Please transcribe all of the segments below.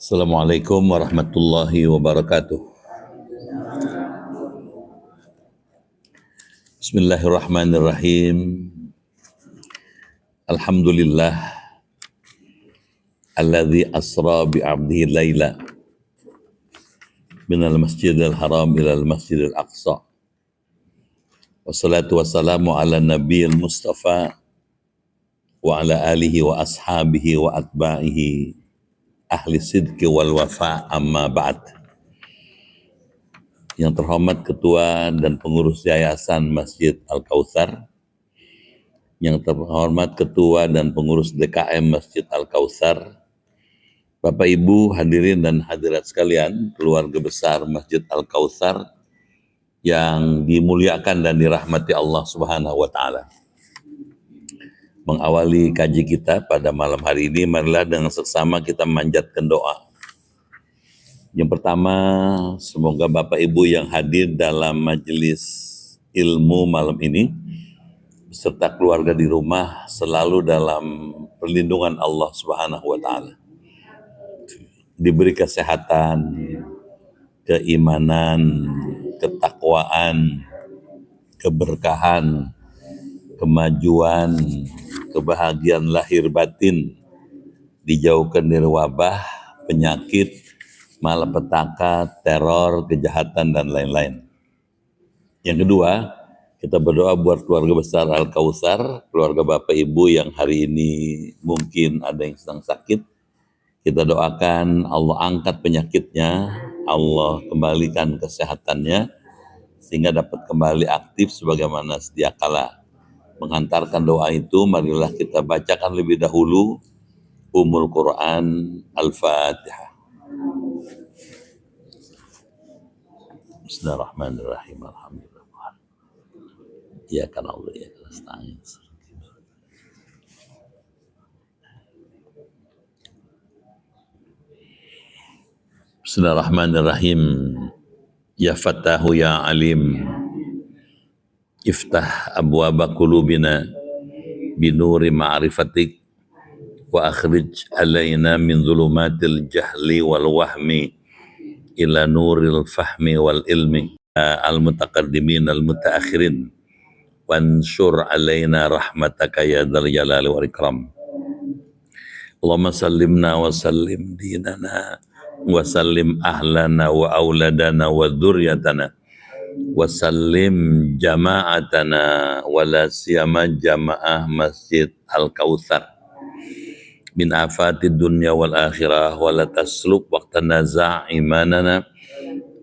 Assalamualaikum warahmatullahi wabarakatuh. Bismillahirrahmanirrahim. Alhamdulillah alladzi asra bi 'abdihi laila minal masjidil haram ilal masjidil aqsa. Wassalatu wassalamu ala nabiyil mustafa wa ala alihi wa ashabihi wa atba'ihi ahli sidqi wal wafa, amma ba'd. Yang terhormat Ketua dan Pengurus Yayasan Masjid Al-Kautsar, yang terhormat Ketua dan Pengurus DKM Masjid Al-Kautsar, Bapak Ibu hadirin dan hadirat sekalian, keluarga besar Masjid Al-Kautsar yang dimuliakan dan dirahmati Allah Subhanahu wa taala. Mengawali kaji kita pada malam hari ini, marilah dengan seksama kita memanjatkan doa. Yang pertama, semoga Bapak Ibu yang hadir dalam majelis ilmu malam ini beserta keluarga di rumah selalu dalam perlindungan Allah Subhanahu wa taala. Diberi kesehatan, keimanan, ketakwaan, keberkahan, kemajuan, kebahagiaan lahir batin, dijauhkan dari wabah, penyakit, malapetaka, teror, kejahatan, dan lain-lain. Yang kedua, kita berdoa buat keluarga besar Al-Kautsar, keluarga Bapak Ibu yang hari ini mungkin ada yang sedang sakit. Kita doakan Allah angkat penyakitnya, Allah kembalikan kesehatannya, sehingga dapat kembali aktif sebagaimana sedia kala. Menghantarkan doa itu, marilah kita bacakan lebih dahulu Ummul Quran Al-Fatihah. Bismillahirrahmanirrahim. Alhamdulillah. Ya kan Allah, ya kan nasta'in. Bismillahirrahmanirrahim. Ya Fattahu ya Alim, iftah abwaba qulubina binuri ma'rifatik wa akhrij alaina min zulumatil jahli wal wahmi ila nuril fahmi wal ilmi al-mutaqaddimin al-mutaakhirin wansur alaina rahmataka ya dzal jalali wal ikram. Allahumma sallimna wa sallim dinana wa sallim ahlana wa auladana wa dzurriyyatana wa sallim jama'atana wa la siyama jamaah Masjid Al-Kautsar min afatid dunya wal akhirah, wa la tasluk waqtana za'imanana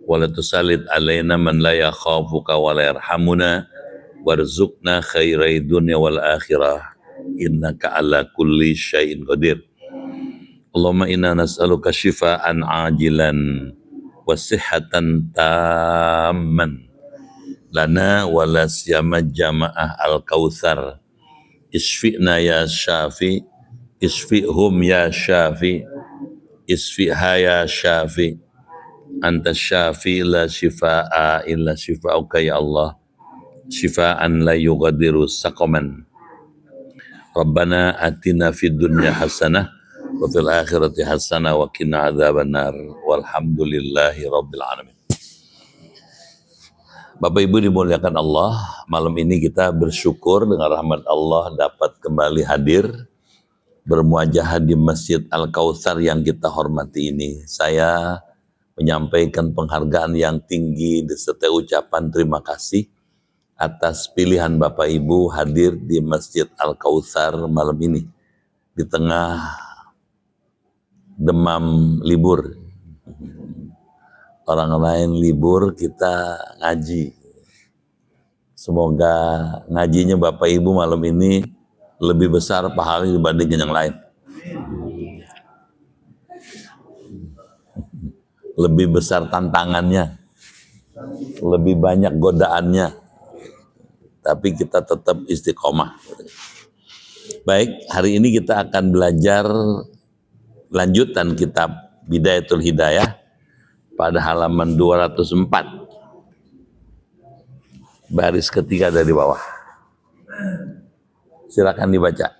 wa la tusallit alaina man la yakhafuka wa la yarhamuna warzuqna khairai dunya wal akhirah innaka ala kulli syai'in qadir. Allahumma inna nas'aluka shifaan ajilan wa sihhatan tamman lana wa la siyama jamaah Al-Kautsar. Isfi'na ya syafi, isfi'hum ya syafi, isfi'ha ya syafi, anta syafi la shifa'a illa shifa'uka ya Allah, shifa'an la yughadiru saqaman. Rabbana atina fid dunya hasanah wa fil akhirati hasanah wa qina adzabannar walhamdulillahi rabbil alamin. Bapak Ibu dimuliakan Allah, malam ini kita bersyukur dengan rahmat Allah dapat kembali hadir bermuajah di Masjid Al-Kautsar yang kita hormati ini. Saya menyampaikan penghargaan yang tinggi beserta ucapan terima kasih atas pilihan Bapak Ibu hadir di Masjid Al-Kautsar malam ini di tengah demam libur. Orang lain libur, kita ngaji. Semoga ngajinya Bapak Ibu malam ini lebih besar pahala dibandingkan yang lain. Lebih besar tantangannya, lebih banyak godaannya, tapi kita tetap istiqomah. Baik, hari ini kita akan belajar lanjutan kitab Bidayatul Hidayah pada halaman 204, baris ketiga dari bawah. Silakan dibaca.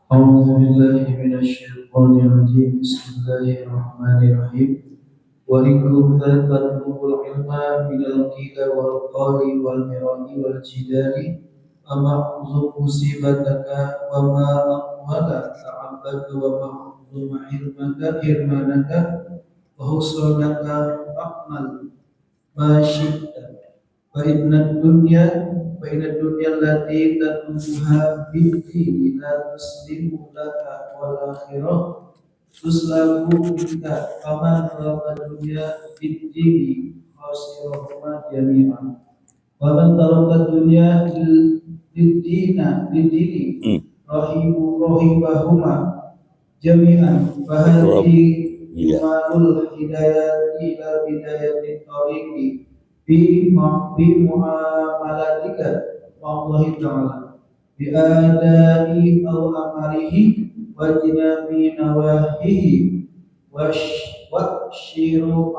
A'udzubillahi minasyaitonir Bismillahirrahmanirrahim. Bismillahirrahmanirrahim. Wa in kunta tatlubul ilma minal qila wal qali wal mirani wal jidali ama musibataka wa ma aqwala ta'abbaka wa ma hirmanaka wa husranaka aqmal ma syi'ta fa inna dunya allati tatlubuha bihi la tuslimu laka wal akhirah tuslamu bika faman talaba dunya bid-dini khasirahuma jami'an wa man talaba dunya lid-dini rahibahuma jami'an fa hadhihi jumalul hidayati ila bidayatin tariqi bi muamalatika wa Allah ta'ala bi adai aw amarihi wa jinabi nawahihi wa ushiru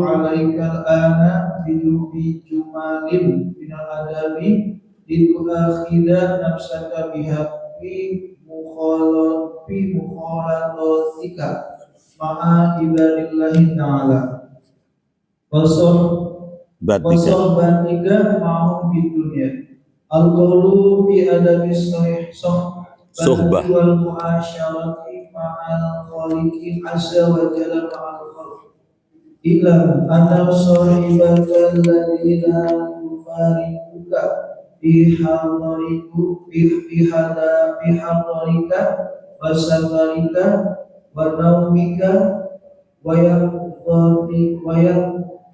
alaika al-ana bi jumalin minal adabi lituakhida nafsaka biha fi mukhalatatika ma'a ibadillahi ta'ala batika ma'hum di dunia al-qawlu bi adabi sohbah wal mu'asyarati ma'al khaliqi azza wa jalla ma'al khalq ila anna sahibaka alladhi la tufariquka bihadarika wa safarika wa naumika wa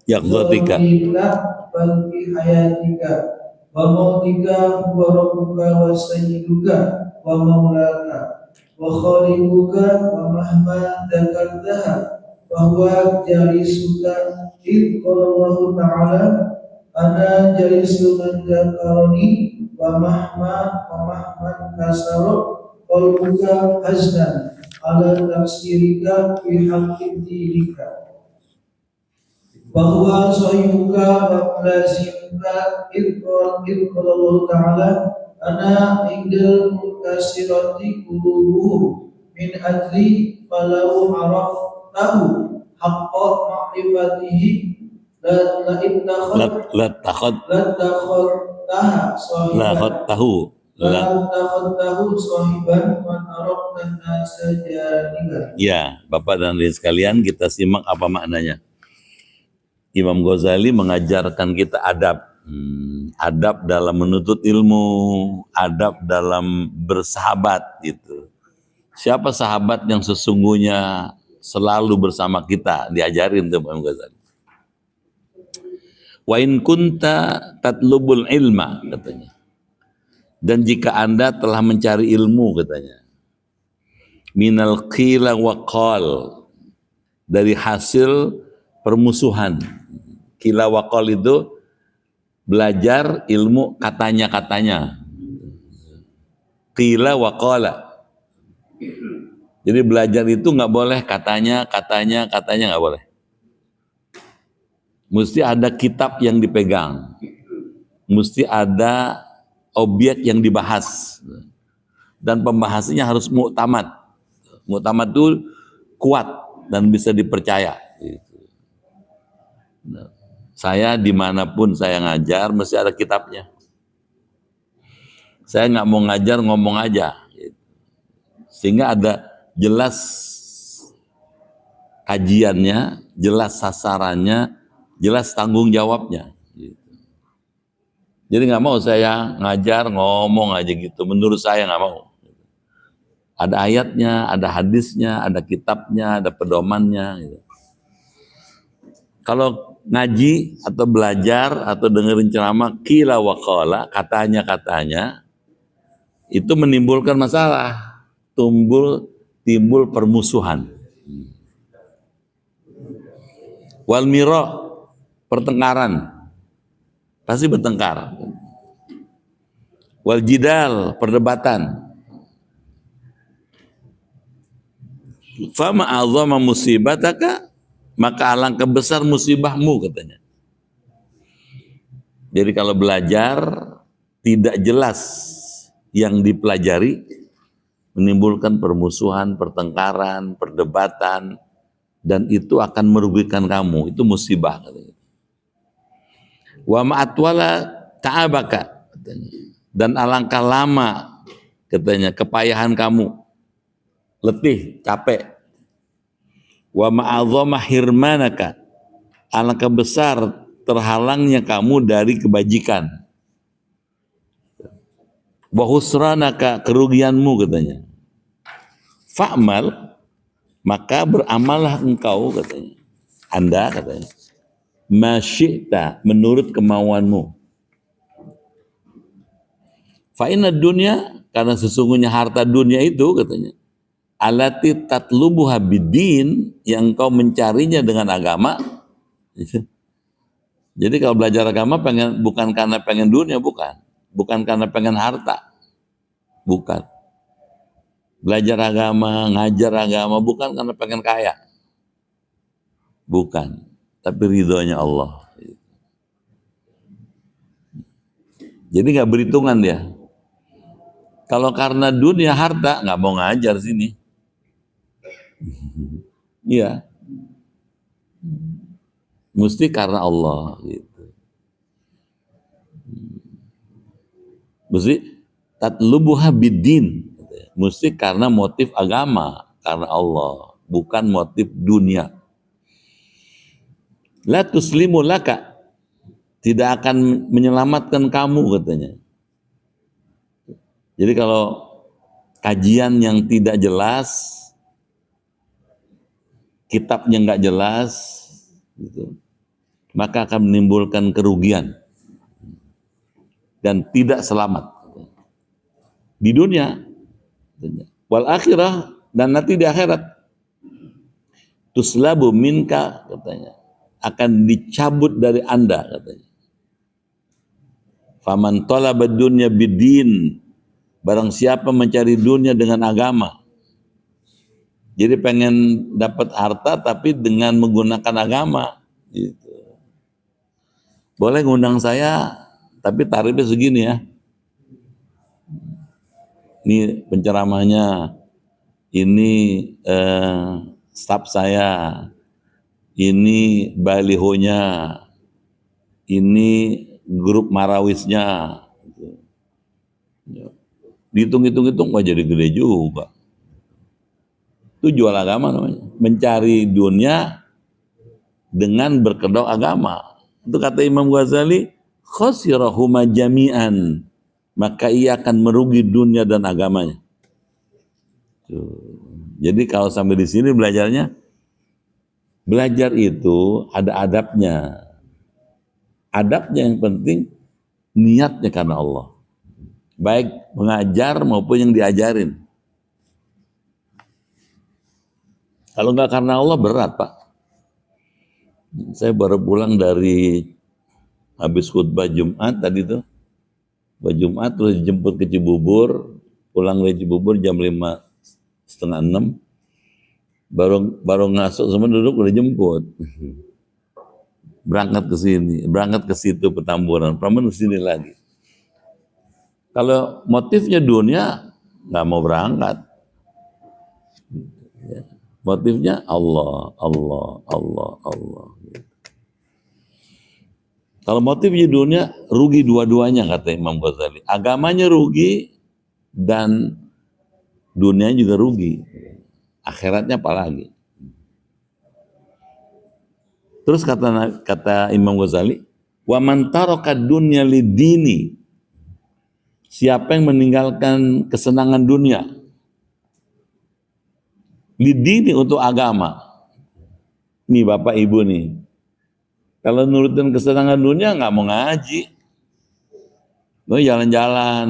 yaqdhatika bal fi hayatika wa mautika wa rabbuka wa sayyiduka wa maulaka wa khaliquka wa mahma dzakartaha wa huwa jalisuka id qala Allah ta'ala ana jalisu man dzakarani wa mahman kasara qalbuka haznan ala tafsirika fi haqqi dinika bahwa sahibuka wa mulazimuka idqal Allah ta'ala ana indal mutasirati qulubuhum min ajli falau araftahu haqqa ma'rifatihi la takhadtahu sahiban wa taraktan nasa janiban. Ya, Bapak dan Ibu sekalian, kita simak apa maknanya. Imam Ghazali mengajarkan kita adab. Adab dalam menuntut ilmu, adab dalam bersahabat gitu. Siapa sahabat yang sesungguhnya selalu bersama kita, diajarin tuh Imam Ghazali. Wa in kunta tatlubul ilma katanya. Dan jika Anda telah mencari ilmu katanya. Minal qila wa qal, dari hasil permusuhan. Qila wa qal itu belajar ilmu katanya-katanya. Qila wa qala. Jadi belajar itu nggak boleh katanya nggak boleh. Mesti ada kitab yang dipegang. Mesti ada objek yang dibahas. Dan pembahasannya harus muktamad. Muktamad itu kuat dan bisa dipercaya. Saya dimanapun saya ngajar mesti ada kitabnya. Saya nggak mau ngajar ngomong aja. Sehingga ada jelas kajiannya, jelas sasarannya, jelas tanggung jawabnya. Jadi nggak mau saya ngajar ngomong aja gitu. Menurut saya nggak mau. Ada ayatnya, ada hadisnya, ada kitabnya, ada pedomannya. Gitu. Kalau ngaji atau belajar atau dengerin ceramah qila wa qala, katanya itu menimbulkan masalah, timbul permusuhan. Wal mira, pertengkaran, pasti bertengkar. Wal jidal, perdebatan. Fama a'zama musibataka, maka alangkah besar musibahmu katanya. Jadi kalau belajar tidak jelas yang dipelajari menimbulkan permusuhan, pertengkaran, perdebatan, dan itu akan merugikan kamu. Itu musibah. Wa ma'atwala ta'abaka, katanya. Dan alangkah lama, katanya, kepayahan kamu, letih, capek. Wa ma'adzama hirmanaka, alangkah besar terhalangnya kamu dari kebajikan. Wa husranaka, kerugianmu, katanya. Fa'mal, maka beramallah engkau, katanya. Anda, katanya, ma syi'ta, menurut kemauanmu. Fa inna dunya, karena sesungguhnya harta dunia itu, katanya, alati tatlubuha bidin, yang kau mencarinya dengan agama. Jadi kalau belajar agama bukan karena pengen dunia, bukan karena pengen harta, bukan. Belajar agama, ngajar agama bukan karena pengen kaya, bukan, tapi ridhonya Allah. Jadi nggak berhitungan dia. Kalau karena dunia harta nggak mau ngajar sini. Iya. Mesti karena Allah gitu. Mesti tatlubuha biddin. Mesti karena motif agama, karena Allah, bukan motif dunia. La tuslimu laka, tidak akan menyelamatkan kamu, katanya. Jadi kalau kajian yang tidak jelas, kitabnya nggak jelas, gitu, maka akan menimbulkan kerugian dan tidak selamat di dunia, wal akhirah, dan nanti di akhirat. Tuslabu minka, katanya, akan dicabut dari Anda, katanya. Faman talaba dunya bidin, barang siapa mencari dunia dengan agama. Jadi pengen dapat harta tapi dengan menggunakan agama gitu. Boleh ngundang saya tapi tarifnya segini ya. Ini penceramahnya, ini staf saya, ini balihonya, ini grup marawisnya. Dihitung-hitung wah jadi gede juga. Itu jual agama namanya. Mencari dunia dengan berkedok agama. Itu kata Imam Ghazali, khosirahuma jami'an, maka ia akan merugi dunia dan agamanya. Jadi kalau sampai di sini belajarnya, belajar itu ada adabnya. Adabnya yang penting niatnya karena Allah. Baik mengajar maupun yang diajarin. Kalau nggak karena Allah berat, Pak. Saya baru pulang dari habis khutbah Jumat tadi tuh. Khutbah Jumat terus dijemput ke Cibubur, pulang dari Cibubur jam 5:30. Baru ngasuk semua duduk udah jemput. Berangkat ke sini, berangkat ke situ Petamburan, Pramen ke sini lagi. Kalau motifnya dunia, nggak mau berangkat. Motifnya Allah, Allah, Allah, Allah. Kalau motifnya dunia, rugi dua-duanya, kata Imam Ghazali. Agamanya rugi dan dunia juga rugi. Akhiratnya apalagi. Terus kata Imam Ghazali, wa man taraka dunya lidini, siapa yang meninggalkan kesenangan dunia lidini untuk agama. Nih Bapak Ibu nih, kalau nurutin kesenangan dunia nggak mau ngaji, mau jalan-jalan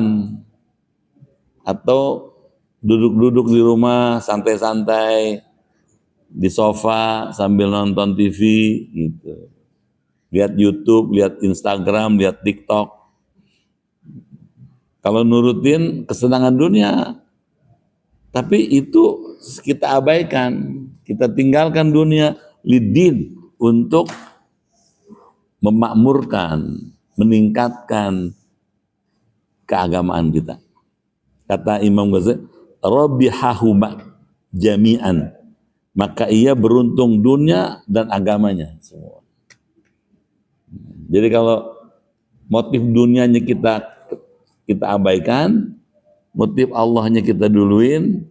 atau duduk-duduk di rumah santai-santai di sofa sambil nonton TV gitu, lihat YouTube, lihat Instagram, lihat TikTok. Kalau nurutin kesenangan dunia, tapi itu kita abaikan, kita tinggalkan dunia lidin untuk memakmurkan, meningkatkan keagamaan kita. Kata Imam Ghazali, Rabbihahuma jami'an. Maka ia beruntung dunia dan agamanya semua. Jadi kalau motif dunianya kita abaikan, motif Allahnya kita duluin,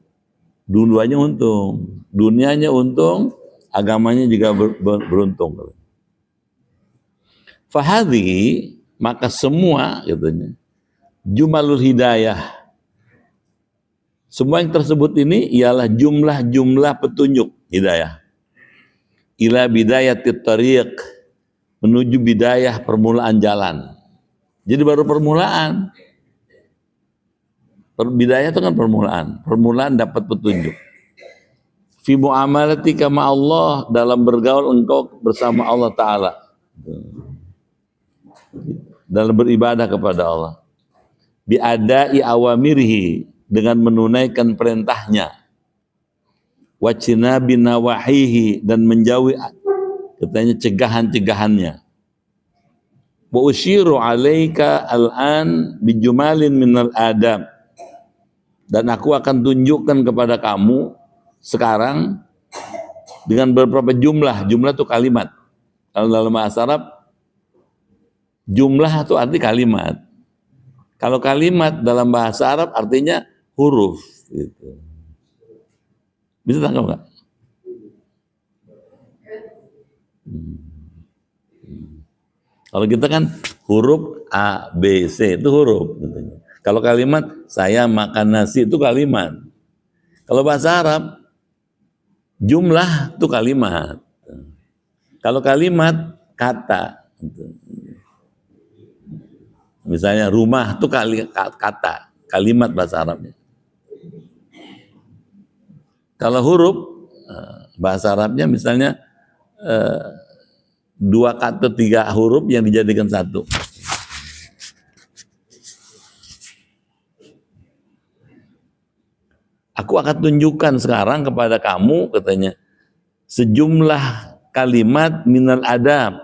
dua-duanya untung. Dunianya untung, agamanya juga beruntung. Fahadhi, maka semua katanya jumalul hidayah. Semua yang tersebut ini ialah jumlah-jumlah petunjuk hidayah. Ila bidayatit tariq, menuju bidayah permulaan jalan. Jadi baru permulaan. Bidayah itu kan permulaan. Permulaan dapat petunjuk. Fi muamalatika ma Allah, dalam bergaul engkau bersama Allah Ta'ala. Dalam beribadah kepada Allah. Biadai awamirhi, dengan menunaikan perintahnya. Wacinabi nawahihi, dan menjauhi katanya cegahan-cegahannya. Wa usyiru alaika al'an bijumalin minal adab, dan aku akan tunjukkan kepada kamu sekarang dengan beberapa jumlah. Jumlah itu kalimat. Kalau dalam bahasa Arab, jumlah itu arti kalimat. Kalau kalimat dalam bahasa Arab artinya huruf. Gitu. Bisa tangkap nggak? Kalau kita kan huruf A, B, C itu huruf. Gitu. Kalau kalimat saya makan nasi itu kalimat. Kalau bahasa Arab jumlah itu kalimat. Kalau kalimat kata. Misalnya rumah itu kata, kalimat bahasa Arabnya. Kalau huruf bahasa Arabnya misalnya 2 kata 3 huruf yang dijadikan satu. Aku akan tunjukkan sekarang kepada kamu katanya sejumlah kalimat minal adab,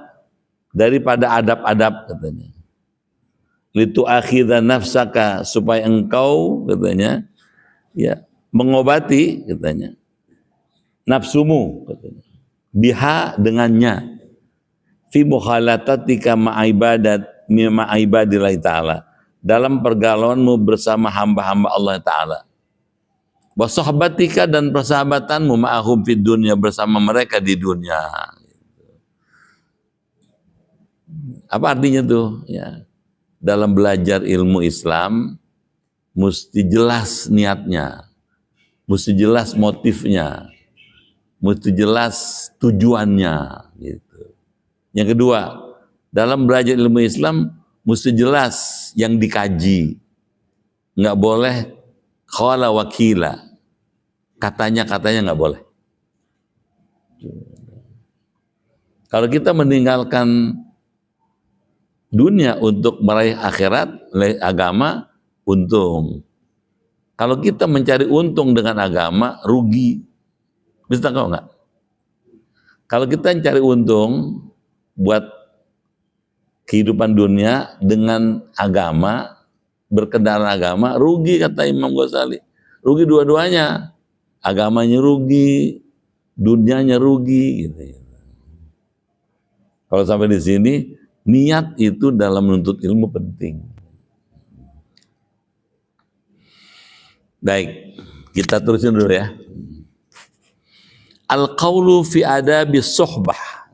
daripada adab-adab katanya. Litu akhidha nafsaka, supaya engkau katanya ya mengobati katanya nafsumu katanya. Biha, dengannya. Fi mukhalatatika ma'ibadillahi ta'ala, dalam pergaulanmu bersama hamba-hamba Allah Ta'ala. Wa sohbatika, dan persahabatanmu ma'ahum fid dunya, bersama mereka di dunia. Apa artinya tuh? Ya. Dalam belajar ilmu Islam mesti jelas niatnya, mesti jelas motifnya, mesti jelas tujuannya gitu. Yang kedua, dalam belajar ilmu Islam mesti jelas yang dikaji. Nggak boleh qala wakila, katanya nggak boleh. Kalau kita meninggalkan dunia untuk meraih akhirat, meraih agama, untung. Kalau kita mencari untung dengan agama, rugi. Bisa tahu nggak? Kalau kita mencari untung buat kehidupan dunia dengan agama, berkendaraan agama, rugi kata Imam Ghazali. Rugi dua-duanya. Agamanya rugi, dunianya rugi. Gitu. Kalau sampai di sini, niat itu dalam menuntut ilmu penting. Baik, kita terusin dulu ya. Al-qawlu fi adabis suhbah.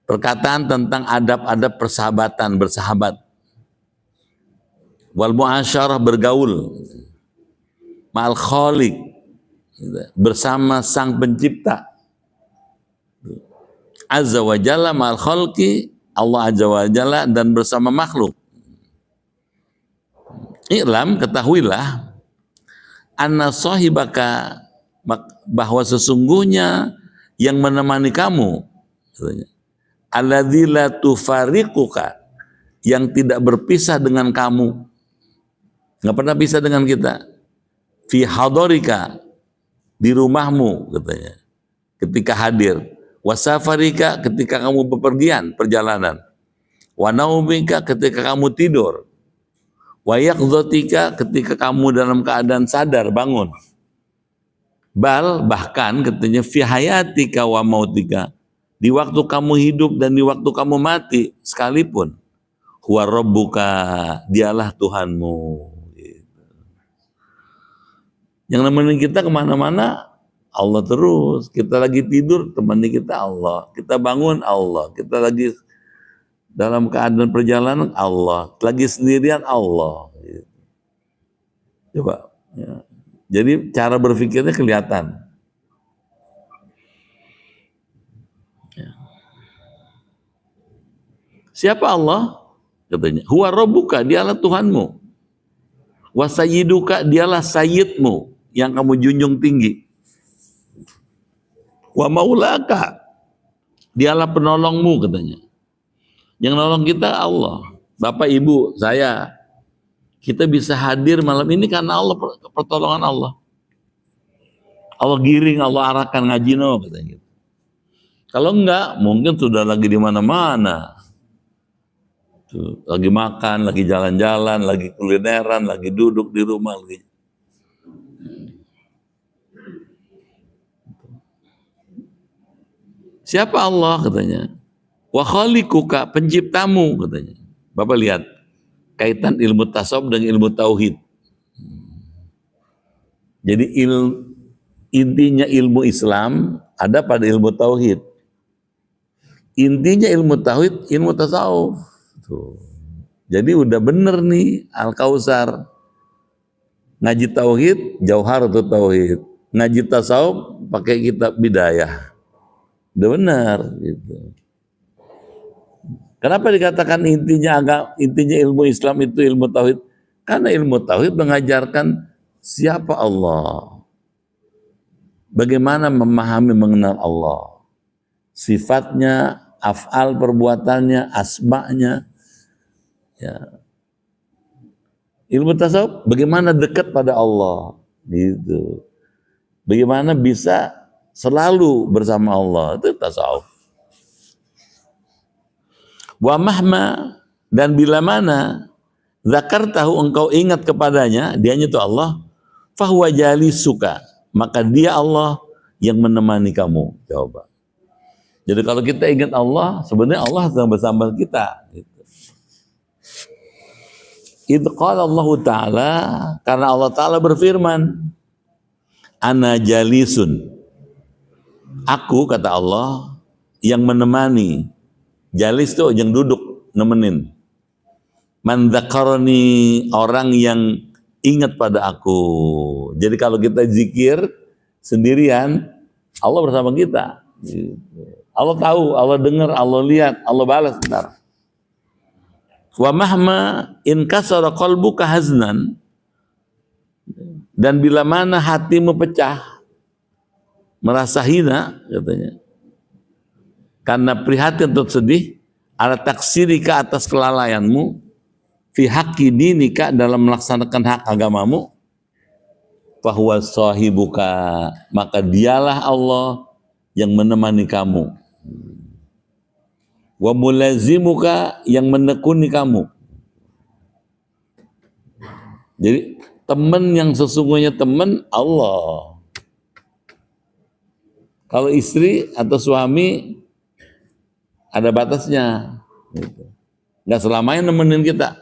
Perkataan tentang adab-adab persahabatan, bersahabat. Wal muasyarah, bergaul. Ma'al khaliq, bersama sang pencipta. Azza wa jalla ma'al khalqi, Allah azza wa jalla, dan bersama makhluk. I'lam, ketahuilah, anna sahibaka, bahwa sesungguhnya yang menemani kamu, alladzi la tufariquka, yang tidak berpisah dengan kamu, nggak pernah pisah dengan kita, fi hadarika, di rumahmu katanya, ketika hadir, wasafarika, ketika kamu bepergian, perjalanan, wa naumika, ketika kamu tidur, Wa yaqdhatika, ketika kamu dalam keadaan sadar, bangun. Bahkan katanya fi hayatika wa mautika, di waktu kamu hidup dan di waktu kamu mati sekalipun, huwa rabbuka, dialah Tuhanmu. Yang nemenin kita kemana-mana Allah terus. Kita lagi tidur temani kita Allah, kita bangun Allah, kita lagi dalam keadaan perjalanan Allah, lagi sendirian Allah. Coba ya. Jadi cara berpikirnya kelihatan. Ya. Siapa Allah? Katanya, huwa rabbuka, dialah Tuhanmu. Wa sayyiduka, dialah sayyidmu yang kamu junjung tinggi. Wa maulaka, dialah penolongmu katanya. Yang nolong kita Allah. Bapak, Ibu, saya, kita bisa hadir malam ini karena Allah, pertolongan Allah. Allah giring, Allah arahkan ngaji no katanya. Kalau enggak, mungkin sudah lagi di mana-mana. Tuh, lagi makan, lagi jalan-jalan, lagi kulineran, lagi duduk di rumah lagi. Siapa Allah katanya? Wa khaliquka, penciptamu katanya. Bapak lihat kaitan ilmu tasawuf dengan ilmu tauhid. Jadi intinya ilmu Islam ada pada ilmu tauhid. Intinya ilmu tauhid, ilmu tasawuf. Tuh. Jadi udah bener nih Al-Kautsar. Ngaji tauhid, Jauharatul Tauhid. Ngaji tasawuf pakai kitab Bidayah. Udah benar gitu. Kenapa dikatakan intinya ilmu Islam itu ilmu tauhid? Karena ilmu tauhid mengajarkan siapa Allah. Bagaimana memahami mengenal Allah. Sifatnya, af'al perbuatannya, asma'nya. Ya. Ilmu tasawuf bagaimana dekat pada Allah gitu. Bagaimana bisa selalu bersama Allah, itu tasawuf. Wa mahma, dan bila mana zakartahu, engkau ingat kepadanya, dianya itu Allah, fahuwa jalisuka, maka dia Allah yang menemani kamu. Coba. Jadi kalau kita ingat Allah, sebenarnya Allah sedang bersama kita. Gitu. Idh qala Allah Ta'ala, karena Allah Ta'ala berfirman, ana jalisun, aku, kata Allah, yang menemani. Jalis itu yang duduk, nemenin. Man dzakarani, orang yang ingat pada aku. Jadi kalau kita zikir sendirian, Allah bersama kita. Allah tahu, Allah dengar, Allah lihat, Allah balas bentar. Wa mahma in kasara qalbuka haznan, dan bila mana hatimu pecah, merasa hina katanya, karena prihatin atau sedih, ala taksirika, atas kelalaianmu, fi haqqi dinika, dalam melaksanakan hak agamamu, fahuwa sahibuka, maka dialah Allah yang menemani kamu, wa mulazimuka, yang menekuni kamu. Jadi teman yang sesungguhnya teman Allah. Kalau istri atau suami ada batasnya, gitu. Nggak selamanya nemenin kita,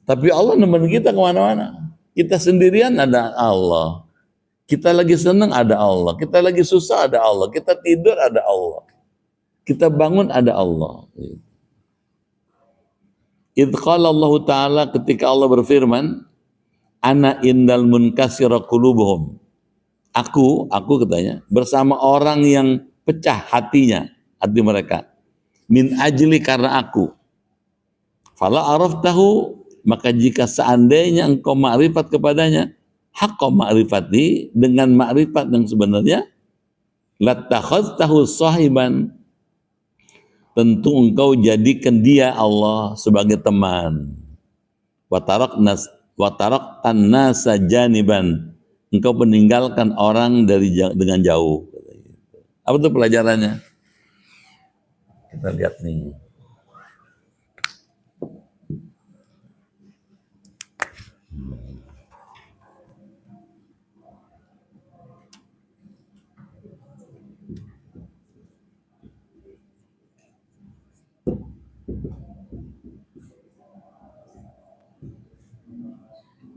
tapi Allah nemenin kita kemana-mana. Kita sendirian ada Allah, kita lagi senang ada Allah, kita lagi susah ada Allah, kita tidur ada Allah, kita bangun ada Allah. Idh qala Allah Ta'ala, ketika Allah berfirman, ana indal munkasira qulubuhum, aku katanya, bersama orang yang pecah hatinya, hati mereka, min ajli, karena aku. Fala araftahu, maka jika seandainya engkau ma'rifat kepadanya, haqqa ma'rifati, dengan ma'rifat yang sebenarnya, lattakhadtahu sahiban, tentu engkau jadikan dia Allah sebagai teman. Wa taraktan nasa janiban, engkau meninggalkan orang dengan jauh. Apa itu pelajarannya? Kita lihat nih.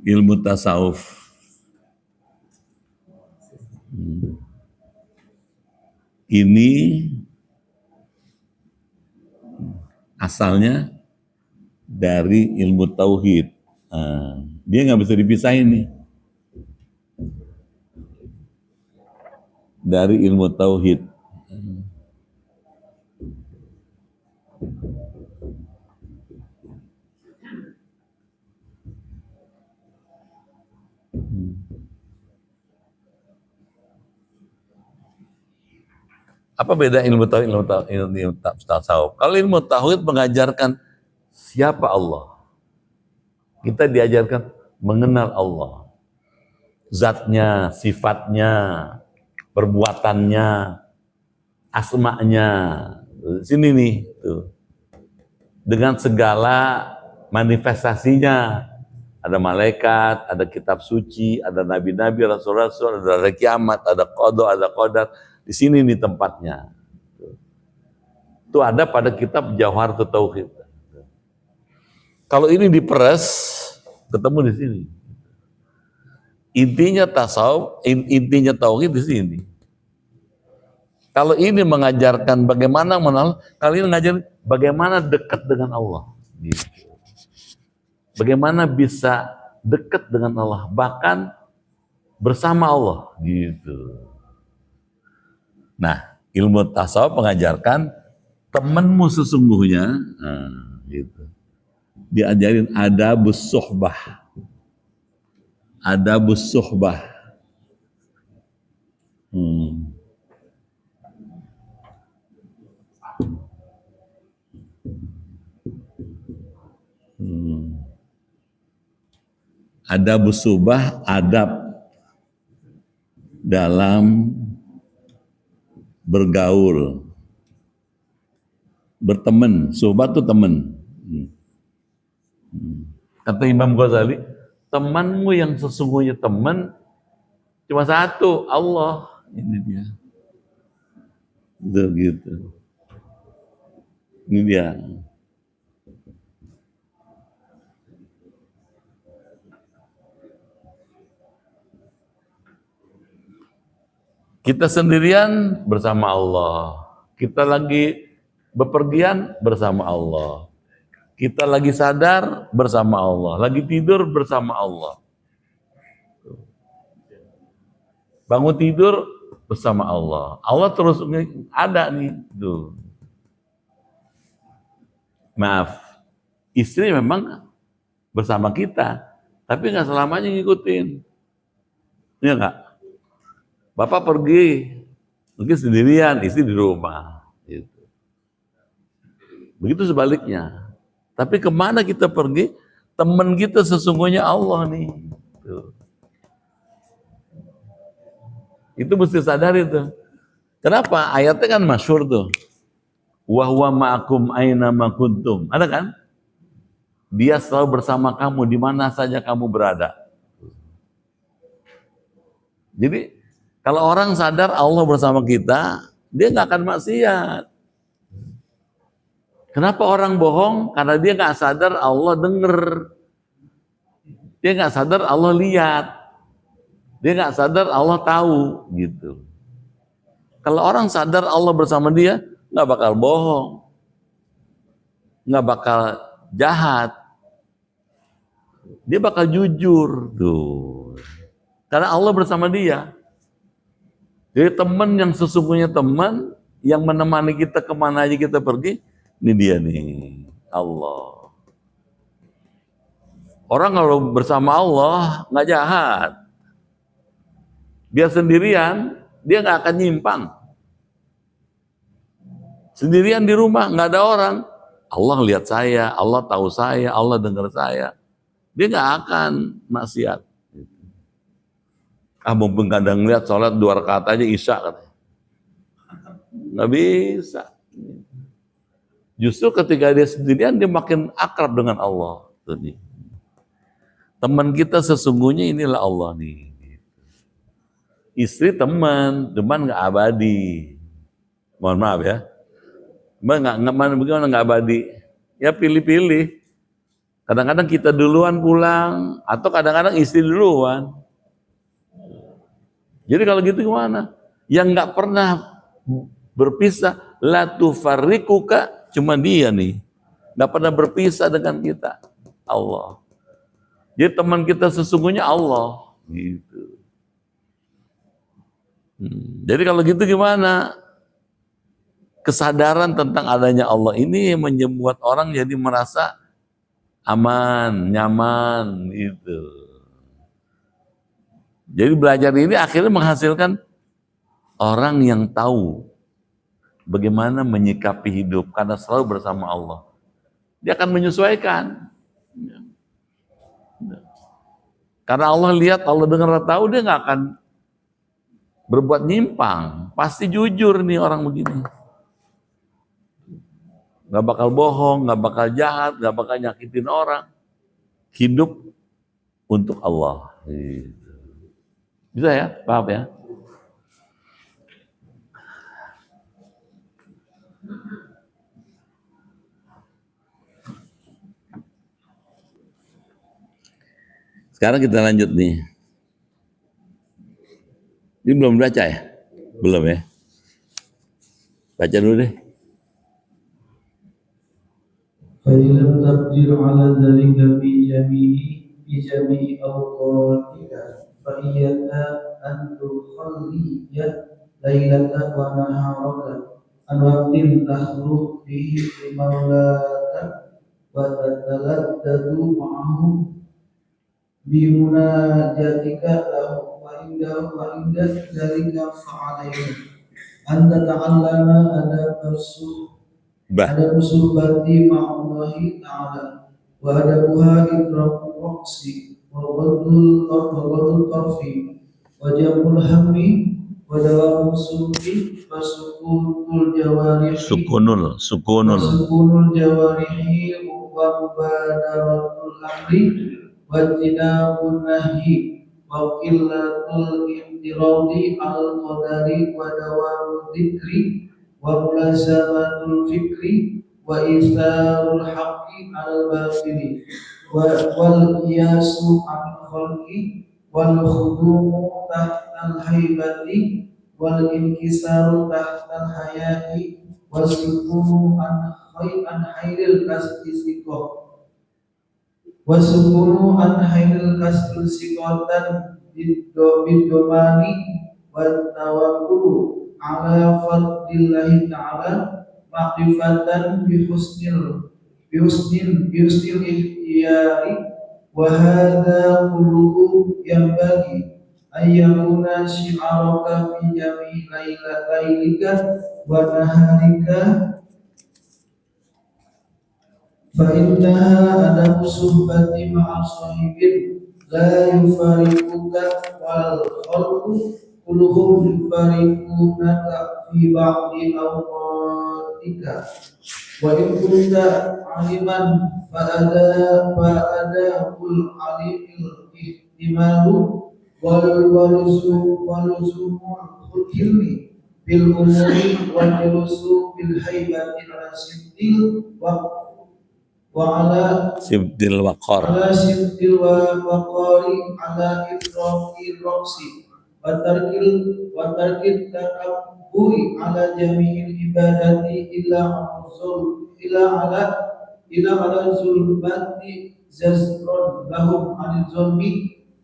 Ilmu tasawuf ini asalnya dari ilmu tauhid. Dia nggak bisa dipisahin nih dari ilmu tauhid. Apa beda ilmu tauhid ilmu tasawuf? Kalau ilmu tauhid mengajarkan siapa Allah. Kita diajarkan mengenal Allah. Zatnya, sifatnya, perbuatannya, asma'nya. Sini nih, tuh. Dengan segala manifestasinya. Ada malaikat, ada kitab suci, ada nabi-nabi, rasul-rasul, ada hari kiamat, ada qada, ada qadar. Di sini nih tempatnya. Itu ada pada kitab Jawharatul Tauhid. Kalau ini diperes, ketemu di sini. Intinya tasawuf, intinya tauhid di sini. Kalau ini mengajarkan bagaimana mengenal, kalau ini mengajarkan bagaimana dekat dengan Allah. Gitu. Bagaimana bisa dekat dengan Allah, bahkan bersama Allah. Gitu. Nah, ilmu tasawuf mengajarkan temanmu sesungguhnya, gitu. Diajarin adabus suhbah. Adabus suhbah. Adabus suhbah, adab dalam bergaul, berteman. Suhbah itu teman. Kata Imam Ghazali, temanmu yang sesungguhnya teman cuma satu, Allah. Ini dia. Gitu. Ini dia. Kita sendirian bersama Allah. Kita lagi bepergian bersama Allah. Kita lagi sadar bersama Allah. Lagi tidur bersama Allah. Bangun tidur bersama Allah. Allah terus ada nih. Tuh. Maaf, istri memang bersama kita, tapi nggak selamanya ngikutin. Iya nggak? Bapak pergi, mungkin sendirian, istri di rumah. Gitu. Begitu sebaliknya. Tapi kemana kita pergi, teman kita sesungguhnya Allah nih. Tuh. Itu mesti sadar itu. Kenapa? Ayatnya kan masyhur tuh. Wa huwa ma'akum aina ma kuntum. Ada kan? Dia selalu bersama kamu di mana saja kamu berada. Jadi kalau orang sadar Allah bersama kita, dia nggak akan maksiat. Kenapa orang bohong? Karena dia nggak sadar Allah dengar. Dia nggak sadar Allah lihat. Dia nggak sadar Allah tahu, gitu. Kalau orang sadar Allah bersama dia, nggak bakal bohong, nggak bakal jahat. Dia bakal jujur, tuh. Karena Allah bersama dia. Jadi teman yang sesungguhnya teman, yang menemani kita kemana aja kita pergi, ini dia nih, Allah. Orang kalau bersama Allah nggak jahat. Dia sendirian, dia nggak akan nyimpang. Sendirian di rumah, nggak ada orang. Allah lihat saya, Allah tahu saya, Allah dengar saya. Dia nggak akan maksiat. Mumpung kadang lihat sholat 2 rakaat aja isya katanya. Nggak bisa. Justru ketika dia sendirian dia makin akrab dengan Allah. Teman kita sesungguhnya inilah Allah nih. Istri teman nggak abadi. Mohon maaf ya. Bagaimana nggak abadi? Ya pilih-pilih. Kadang-kadang kita duluan pulang, atau kadang-kadang istri duluan. Jadi kalau gitu gimana? Yang nggak pernah berpisah, la tufarriquka, cuma dia nih. Nggak pernah berpisah dengan kita. Allah. Jadi teman kita sesungguhnya Allah. Gitu. Jadi kalau gitu gimana? Kesadaran tentang adanya Allah ini membuat orang jadi merasa aman, nyaman, gitu. Jadi belajar ini akhirnya menghasilkan orang yang tahu bagaimana menyikapi hidup karena selalu bersama Allah. Dia akan menyesuaikan. Karena Allah lihat, Allah dengar, tahu, dia nggak akan berbuat nyimpang. Pasti jujur nih orang begini. Nggak bakal bohong, nggak bakal jahat, nggak bakal nyakitin orang. Hidup untuk Allah. Bisa ya? Paham ya? Sekarang kita lanjut nih. Ini belum baca ya? Belum ya? Baca dulu deh. فإن لم تقدر على ذلك في جميع أوقاتك فإياك أن تخلي ليلك ونهارك عن وقت تخلو فيه بمولاك وتتلذذ معه بمناجاتك له وعند ذلك فعليك أن تتعلم أدب أدب الصحبة مع الله تعالى وأدبها إدراك الرقص وغض الطرف وجمع الهم ودوام السوء وسكون الجوارح ومبادرة الأمر واجتناب النهي وقلة الاعتراض على القدر ودوام الذكر وملازمة الفكر وإيثار الحق على الباطل والقياس عن الخلق والخضوع تحت الهيبة والانكسار تحت الحياء والسكون عن حيل الكسب بالضمان والتوكل على فضل الله تعالى معرفة بحسن الاختيار وهذا كله ينبغي أن يكون شعارك في جميع ليلك ونهارك فإنها أدب الصحبة مع صاحب لا يفارقك والخلق كلهم يفارقونك في بعض أوقاتك وإن كنت عالما فأداء العليم الاحتمال ولزوم الحلم بالأمور والجلوس بالهيبة على سد الوقت وعلى سبد الوقار على إدراك الرأس وترك التكبر على جميع العبادات إلا على الظلمات زجرا لهم عن الظلم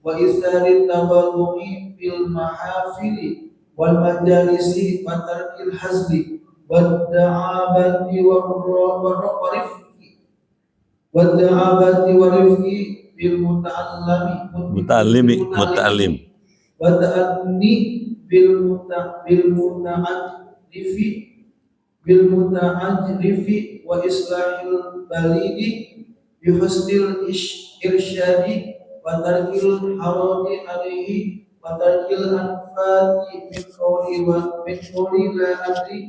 وإثار التواضع في المحافل والمجالس وترك الحزن والدعابة والرفق بالمتعلم والتأني بالمتعجرف وإصلاح البليد بحسن الإرشاد وترك الحرام عليه وترك الأنفاق من قول لا أدري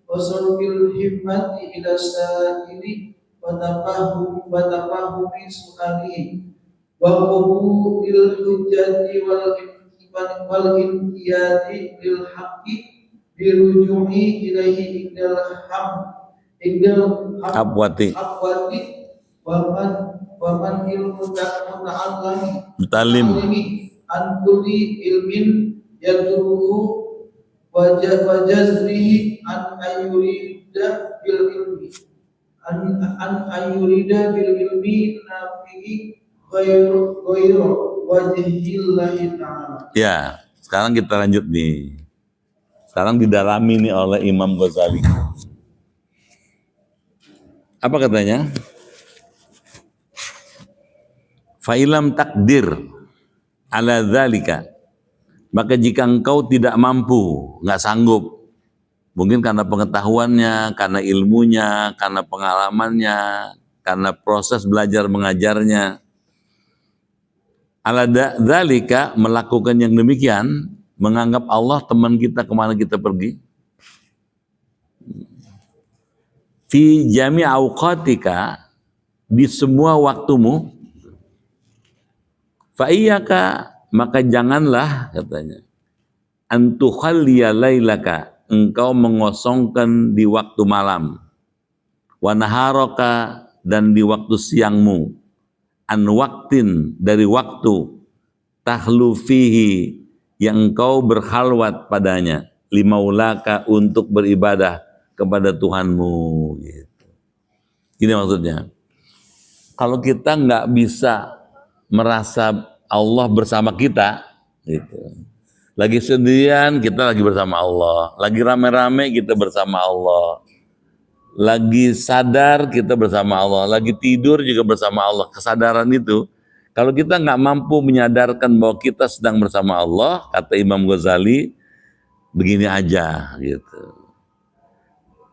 وصرف الهمة إلى السائل وتفهم سؤاله wa qubulil hujjati wal inqiyadi lil haqqi biruju'i ilaihi indal Abwati habwati wa man ilmu ta'allami Mutalim an kulli ilmin yadruhu wa jazrihi an ayurida bil ilmi an ayurida bil ilmi nafi'i ghairu wajhillahi ta'ala. ya. Sekarang kita lanjut nih. Sekarang didalami nih oleh Imam Ghazali. Apa katanya? Fa'ilam takdir ala dzalika, maka jika engkau tidak mampu, nggak sanggup, mungkin karena pengetahuannya, karena ilmunya, karena pengalamannya, karena proses belajar mengajarnya, ala dzalika, melakukan yang demikian, menganggap Allah teman kita kemana kita pergi, fi jami' awqatika, di semua waktumu, fa iyyaka, maka janganlah, katanya, antukhalliya lailaka, engkau mengosongkan di waktu malam, wa naharaka, dan di waktu siangmu, an waktin, dari waktu, tahlu fihi, yang engkau berhalwat padanya, limaulaka, untuk beribadah kepada Tuhanmu, gitu. Ini maksudnya. Kalau kita nggak bisa merasa Allah bersama kita, gitu. Lagi sendirian kita lagi bersama Allah, lagi rame-rame kita bersama Allah, lagi sadar kita bersama Allah, lagi tidur juga bersama Allah. Kesadaran itu, kalau kita nggak mampu menyadarkan bahwa kita sedang bersama Allah, kata Imam Ghazali, begini aja, gitu.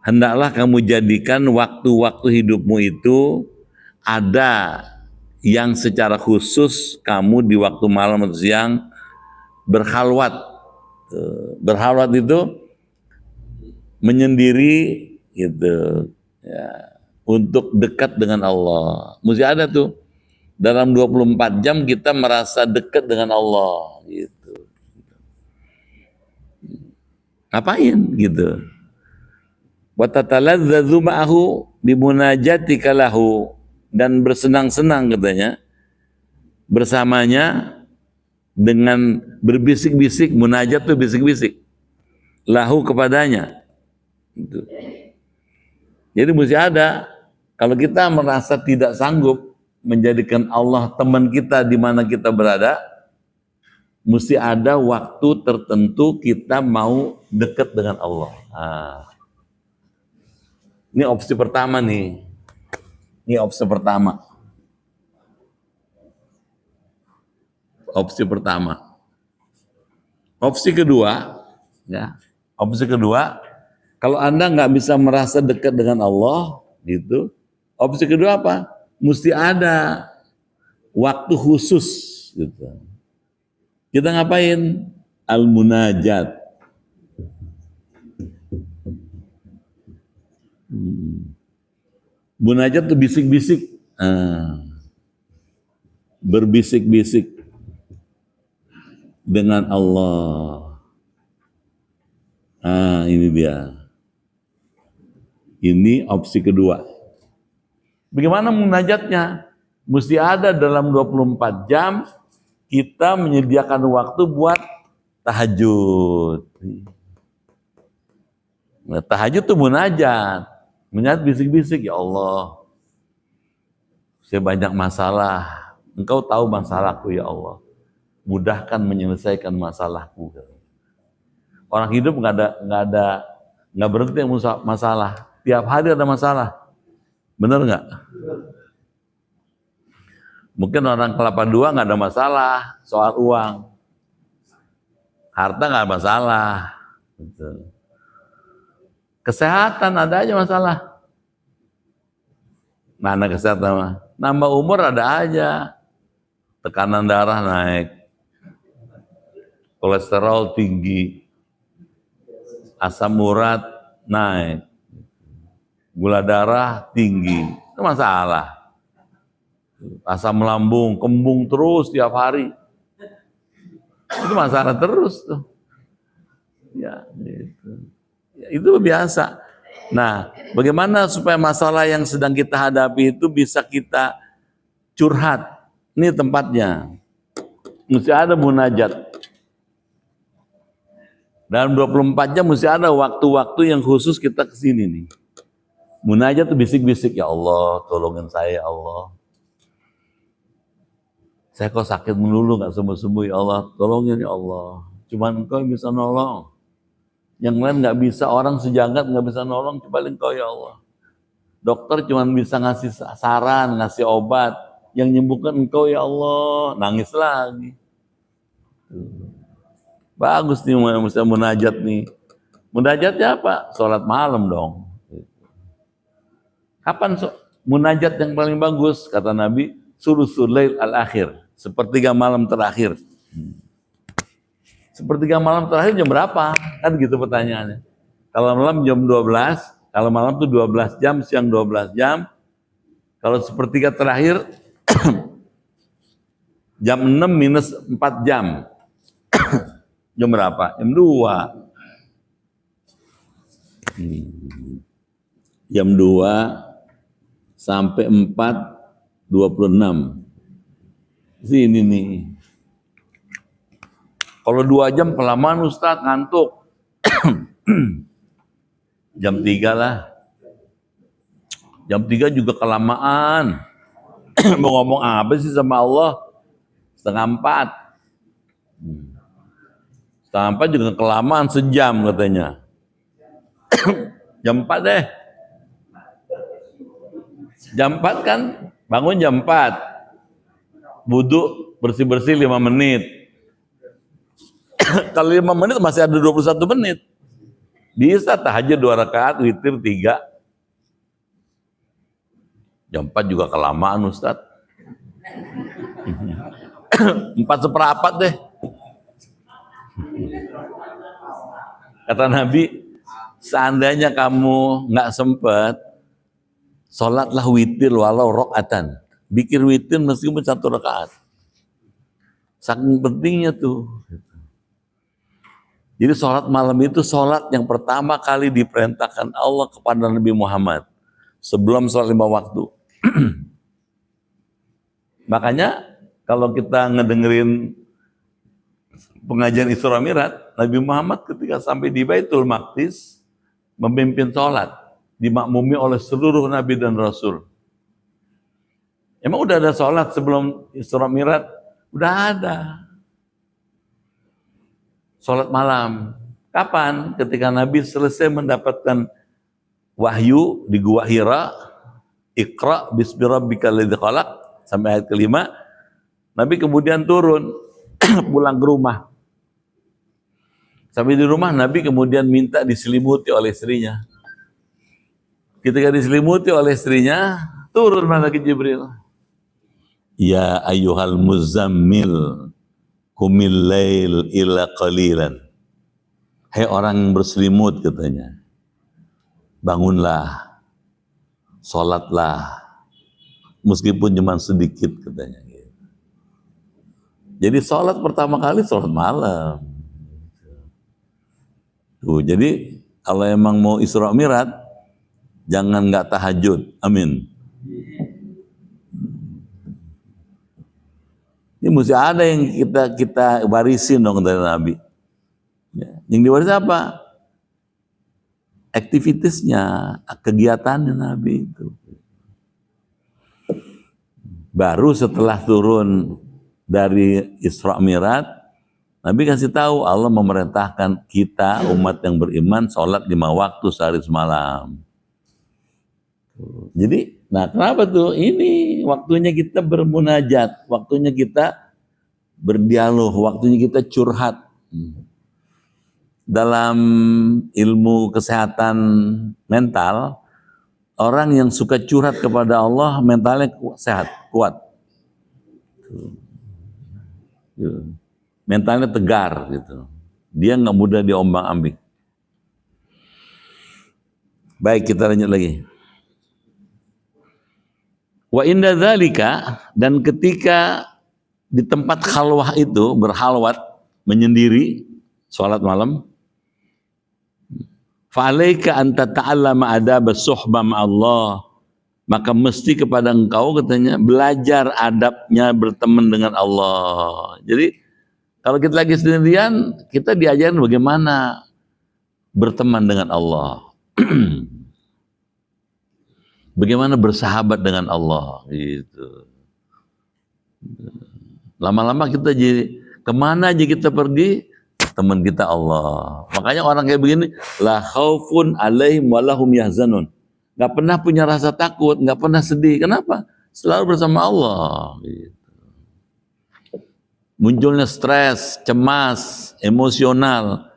Hendaklah kamu jadikan waktu-waktu hidupmu itu ada yang secara khusus kamu di waktu malam atau siang berhalwat. Berhalwat itu menyendiri, gitu ya, untuk dekat dengan Allah. Mesti ada tuh dalam 24 jam kita merasa dekat dengan Allah, gitu. Ngapain gitu? Wa tataladzadzu ma'ahu bimunajatika lahu, dan bersenang-senang, katanya, bersamanya dengan berbisik-bisik. Munajat tuh bisik-bisik, lahu, kepadanya, gitu. Jadi mesti ada, kalau kita merasa tidak sanggup menjadikan Allah teman kita di mana kita berada, mesti ada waktu tertentu kita mau dekat dengan Allah. Nah, ini opsi pertama nih. Ini opsi pertama. Opsi pertama. Opsi kedua, ya. Opsi kedua, kalau Anda nggak bisa merasa dekat dengan Allah, gitu. Opsi kedua apa? Mesti ada waktu khusus, gitu. Kita ngapain? Al-munajat. Munajat tuh bisik-bisik, berbisik-bisik dengan Allah. Ini dia. Ini opsi kedua. Bagaimana munajatnya? Mesti ada dalam 24 jam kita menyediakan waktu buat tahajud. Nah, tahajud tuh munajat. Munajat bisik-bisik, ya Allah, saya banyak masalah. Engkau tahu masalahku, ya Allah. Mudahkan menyelesaikan masalahku. Orang hidup nggak berhenti masalah. Tiap hari ada masalah. Benar nggak? Mungkin orang kelapa dua nggak ada masalah soal uang, harta nggak ada masalah. Betul. Kesehatan ada aja masalah. Mana kesehatan mah? Nambah umur ada aja. Tekanan darah naik, kolesterol tinggi, asam urat naik, gula darah tinggi, itu masalah. asam lambung, kembung terus tiap hari. Itu masalah terus tuh. Ya, gitu. Ya, itu biasa. Nah, bagaimana supaya masalah yang sedang kita hadapi itu bisa kita curhat? Ini tempatnya. Mesti ada munajat. Dalam 24 jam mesti ada waktu-waktu yang khusus kita kesini nih. Munajat tuh bisik-bisik, ya Allah, tolongin saya ya Allah. Saya kok sakit melulu gak sembuh-sembuh ya Allah, tolongin ya Allah. Cuman Engkau yang bisa nolong. Yang lain gak bisa, orang sejagat gak bisa nolong, kecuali Engkau ya Allah. Dokter cuma bisa ngasih saran, ngasih obat. Yang nyembuhkan Engkau ya Allah. Nangis lagi. Bagus nih munajat nih. Munajatnya apa? Sholat malam dong. Kapan munajat yang paling bagus? Kata Nabi, sulusul lail al-akhir. Sepertiga malam terakhir. Sepertiga malam terakhir jam berapa? Kan gitu pertanyaannya. Kalau malam jam 12, kalau malam tuh 12 jam, siang 12 jam. Kalau sepertiga terakhir, jam 6 minus 4 jam. Jam berapa? Jam 2. Jam 2 sampai 4:26. Sini nih. Kalau 2 jam kelamaan Ustaz, ngantuk. Jam 3 lah. Jam 3 juga kelamaan. Mau ngomong apa sih sama Allah? 3:30. 3:30 juga kelamaan, sejam katanya. Jam 4 deh. Jam 4 kan, bangun jam 4. Wudu bersih-bersih 5 menit. Kalau 5 menit masih ada 21 menit. Bisa tahajud 2 rakaat, witir 3. Jam 4 juga kelamaan Ustaz. 4:15 deh. Kata Nabi, seandainya kamu nggak sempat, sholatlah witir walau rakaatan. Bikin witir meskipun 1 rakaat. Saking pentingnya tuh. Jadi sholat malam itu sholat yang pertama kali diperintahkan Allah kepada Nabi Muhammad sebelum sholat 5 waktu. Makanya kalau kita ngedengerin pengajian Isra Mi'raj, Nabi Muhammad ketika sampai di Baitul Maqdis memimpin sholat, dimakmumi oleh seluruh Nabi dan Rasul. Emang udah ada sholat sebelum Isra Mi'raj? Udah ada. Sholat malam. Kapan? Ketika Nabi selesai mendapatkan wahyu di Gua Hira, Iqra bismi rabbikal ladzi khalaq, sampai ayat kelima, Nabi kemudian turun pulang ke rumah. Sampai di rumah Nabi kemudian minta diselimuti oleh istrinya. Ketika diselimuti oleh istrinya, turun malaikat Jibril. Ya ayyuhal muzammil kumil lail illa qalilan. Hai orang yang berselimut katanya. Bangunlah. Salatlah. Meskipun cuma sedikit katanya. Jadi salat pertama kali salat malam. Tuh, jadi kalau emang mau Isra Mi'raj, jangan nggak tahajud. Amin. Ini mesti ada yang kita warisin dong dari Nabi. Ya. Yang diwaris apa? Aktivitasnya, kegiatannya Nabi itu. Baru setelah turun dari Isra Mi'raj, Nabi kasih tahu Allah memerintahkan kita umat yang beriman sholat 5 waktu sehari semalam. Jadi, nah kenapa tuh? Ini waktunya kita bermunajat, waktunya kita berdialog, waktunya kita curhat. Dalam ilmu kesehatan mental, orang yang suka curhat kepada Allah mentalnya sehat, kuat. Mentalnya tegar gitu. Dia nggak mudah diombang-ambing. Baik, kita lanjut lagi. Wa inda dzalika, dan ketika di tempat khalwah itu berhalwat menyendiri salat malam, fa'alaika an tata'allama adab as-suhbah ma'allah, maka mesti kepada engkau katanya belajar adabnya berteman dengan Allah. Jadi kalau kita lagi sendirian, kita diajarin bagaimana berteman dengan Allah. Bagaimana bersahabat dengan Allah gitu. Lama-lama kita jadi kemana aja kita pergi, teman kita Allah. Makanya orang kayak begini, la khaufun alaihim walahum yahzanun. Gak pernah punya rasa takut, gak pernah sedih. Kenapa? Selalu bersama Allah. Gitu. Munculnya stres, cemas, emosional,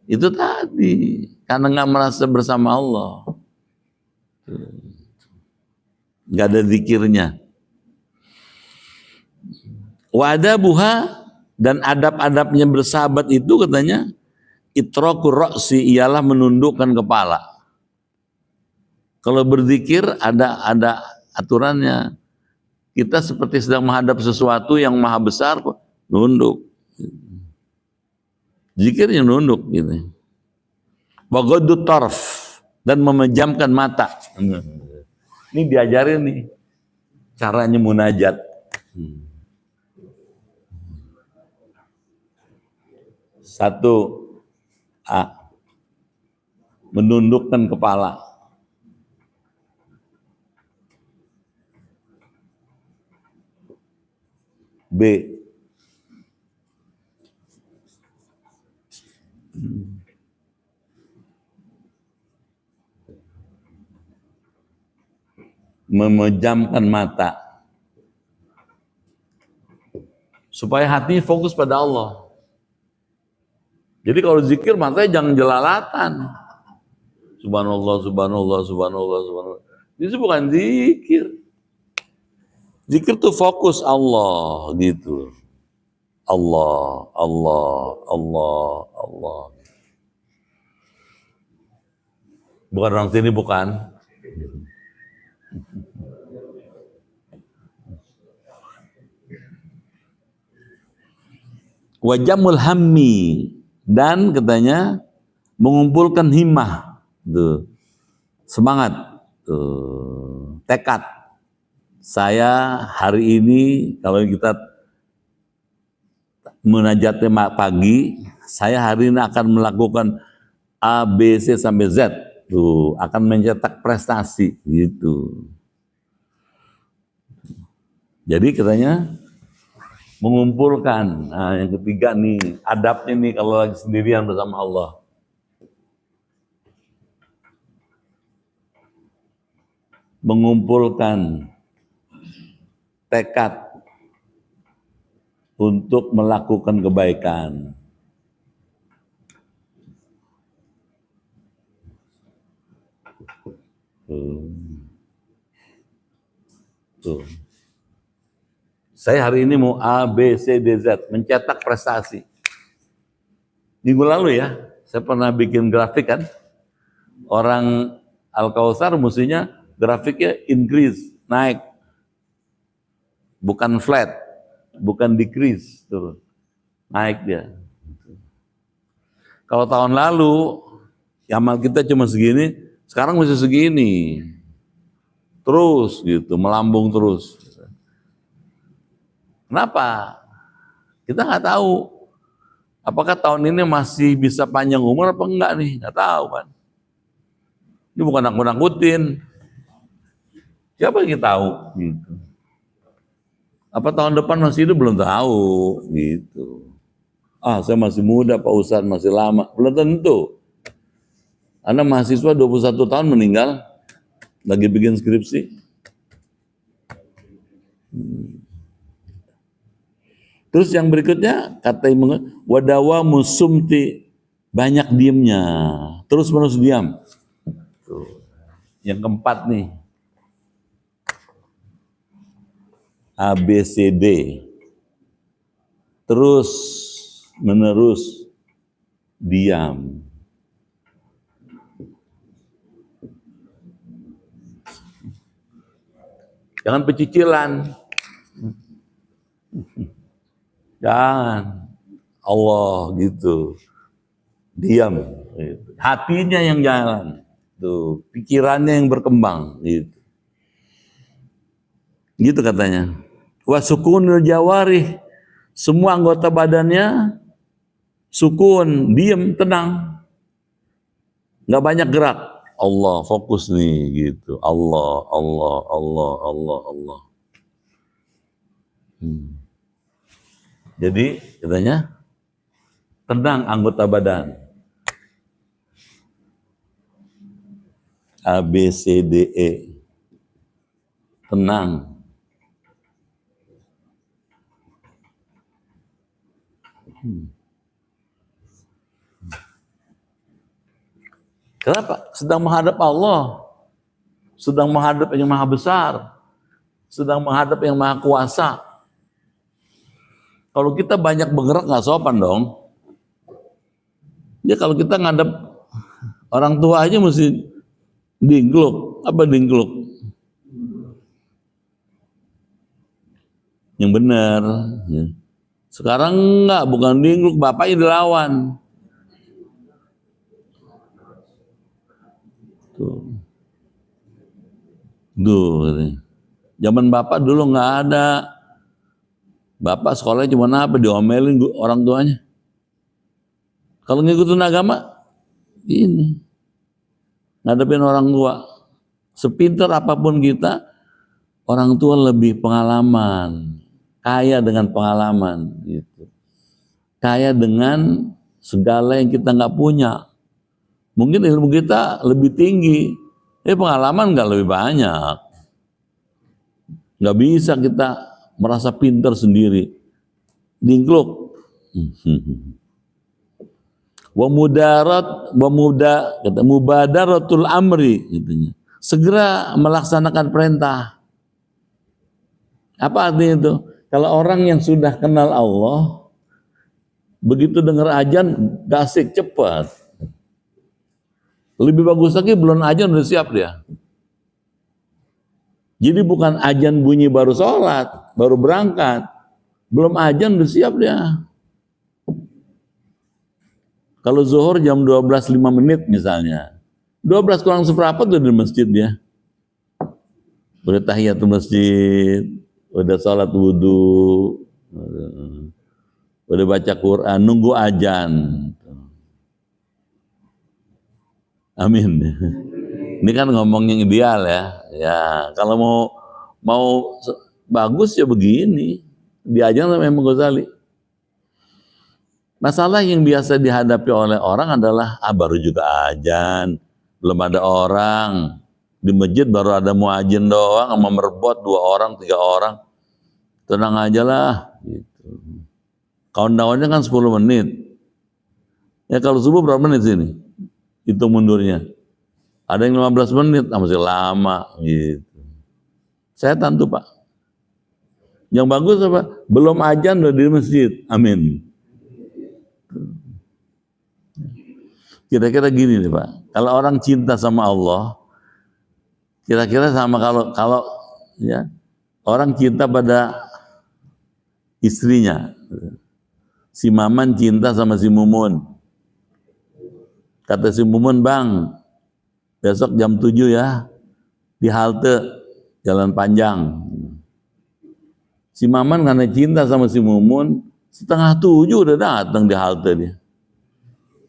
itu tadi karena gak merasa bersama Allah. Gak ada zikirnya. Wadabuha, dan adab-adabnya bersahabat itu katanya itrakur ra'si, ialah menundukkan kepala. Kalau berzikir ada aturannya. Kita seperti sedang menghadap sesuatu yang maha besar, nunduk. Zikirnya nunduk gitu. Wa ghaddu tarf, dan memejamkan mata. Ini diajarin nih caranya munajat. Satu, menundukkan kepala. B, memejamkan mata supaya hati fokus pada Allah. Jadi kalau zikir matanya jangan jelalatan. Subhanallah, subhanallah, subhanallah, subhanallah. Itu bukan zikir. Zikir tuh fokus Allah gitu. Allah, Allah, Allah, Allah. Bukan orang sini, bukan. Wajamul hammi, dan katanya mengumpulkan himmah, tuh, semangat, tuh, tekad. Saya hari ini kalau kita munajatnya pagi, saya hari ini akan melakukan A, B, C sampai Z, tuh, akan mencetak prestasi gitu. Jadi katanya mengumpulkan. Nah, yang ketiga nih, adabnya nih kalau lagi sendirian bersama Allah. Mengumpulkan tekad untuk melakukan kebaikan. Tuh. Saya hari ini mau A, B, C, D, Z, mencetak prestasi. Minggu lalu ya, saya pernah bikin grafik kan. Orang Al-Kautsar mestinya grafiknya increase, naik. Bukan flat, bukan decrease, turun. Naik dia. Kalau tahun lalu, amal kita cuma segini, sekarang masih segini. Terus gitu, melambung terus. Kenapa? Kita nggak tahu. Apakah tahun ini masih bisa panjang umur apa enggak nih? Nggak tahu kan. Ini bukan nakut-nakutin. Siapa yang tahu? Gitu. Apa tahun depan masih hidup belum tahu. Gitu. Saya masih muda, Pak Ustadz masih lama. Belum tentu. Anda mahasiswa 21 tahun meninggal, lagi bikin skripsi. Terus yang berikutnya kata wadawa musumti, banyak diamnya, terus menerus diam. Tuh. Yang keempat nih, A, B, C, D, terus menerus diam. Jangan pecicilan. Jangan. Allah gitu. Diam. Gitu. Hatinya yang jalan. Tuh, pikirannya yang berkembang gitu. Gitu katanya. Wa sukunul jawarih. Semua anggota badannya sukun, diam, tenang. Nggak banyak gerak. Allah, fokus nih gitu. Allah, Allah, Allah, Allah, Allah. Jadi katanya tenang anggota badan. A, B, C, D, E. Tenang. Kenapa? Sedang menghadap Allah. Sedang menghadap yang maha besar. Sedang menghadap yang maha kuasa. Kalau kita banyak bergerak nggak sopan dong. Ya kalau kita ngadep orang tua aja mesti dingkluk. Apa dingkluk? Yang benar. Sekarang enggak, bukan dingkluk, bapaknya dilawan. Tuh. Zaman bapak dulu nggak ada. Bapak sekolahnya cuma apa? Diomelin orang tuanya. Kalau ngikutin agama, ini ngadepin orang tua. Sepintar apapun kita, orang tua lebih pengalaman, kaya dengan pengalaman, gitu. Kaya dengan segala yang kita nggak punya. Mungkin ilmu kita lebih tinggi, pengalaman nggak lebih banyak. Nggak bisa kita merasa pintar sendiri. Dingkluk. Mubadaratul amri, gitu. Segera melaksanakan perintah. Apa artinya itu? Kalau orang yang sudah kenal Allah, begitu dengar azan, gasik cepat. Lebih bagus lagi belum azan udah siap dia. Jadi bukan azan bunyi baru sholat, baru berangkat. Belum azan udah siap dia. Kalau zuhur jam 12:05 misalnya. 12 kurang seperempat udah di masjid dia. Udah tahiyatul masjid, udah sholat wudhu, udah baca Quran, nunggu azan. Amin. Ini kan ngomong yang ideal ya. Ya, kalau mau bagus ya begini. Diajar sama Imam Ghazali. Masalah yang biasa dihadapi oleh orang adalah baru juga azan, belum ada orang. Di masjid baru ada muadzin doang sama merbot 2 orang, 3 orang. Tenang aja lah gitu. Countdown-nya kan 10 menit. Ya kalau subuh berapa menit sini? Hitung mundurnya. Ada yang 15 menit, masih lama gitu. Setan tuh Pak. Yang bagus apa? Belum azan udah di masjid. Amin. Kira-kira gini nih Pak. Kalau orang cinta sama Allah, kira-kira sama kalau ya orang cinta pada istrinya. Si Maman cinta sama si Mumun. Kata si Mumun, "Bang, besok jam 7 ya, di halte Jalan Panjang." Si Maman karena cinta sama si Mumun, 6:30 udah datang di halte dia.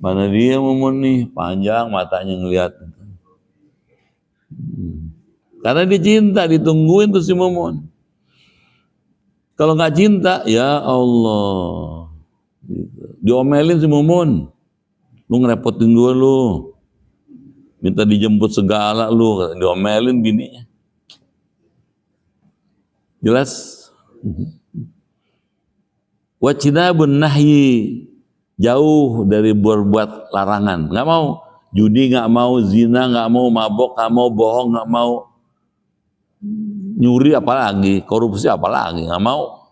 Mana dia Mumun nih, panjang matanya ngeliat. Karena dia cinta, ditungguin tuh si Mumun. Kalau nggak cinta, ya Allah, diomelin si Mumun. Lu ngerepotin gue lu. Minta dijemput segala lu, diomelin bininya. Jelas? Wajinabun nahyi, jauh dari berbuat larangan. Nggak mau judi, nggak mau zina, nggak mau mabok, nggak mau bohong, nggak mau nyuri, apalagi korupsi, apalagi nggak mau.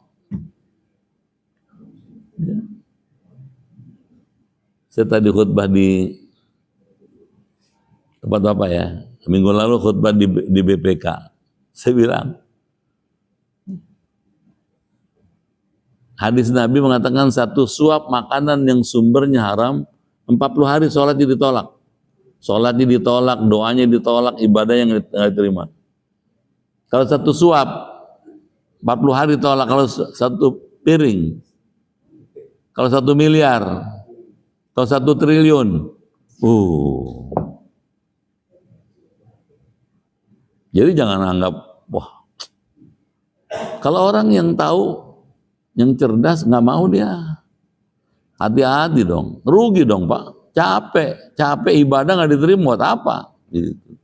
Saya tadi khutbah di tempat apa ya? Minggu lalu khutbah di BPK. Saya bilang, Hadis Nabi mengatakan satu suap makanan yang sumbernya haram 40 hari sholatnya ditolak. Sholatnya ditolak, doanya ditolak, ibadah yang nggak diterima. Kalau satu suap 40 hari ditolak, kalau satu piring, kalau 1 miliar, kalau 1 triliun. Jadi jangan anggap, wah. Kalau orang yang tahu, yang cerdas nggak mau dia. Hati-hati dong, rugi dong Pak. Capek ibadah nggak diterima buat apa? Gitu.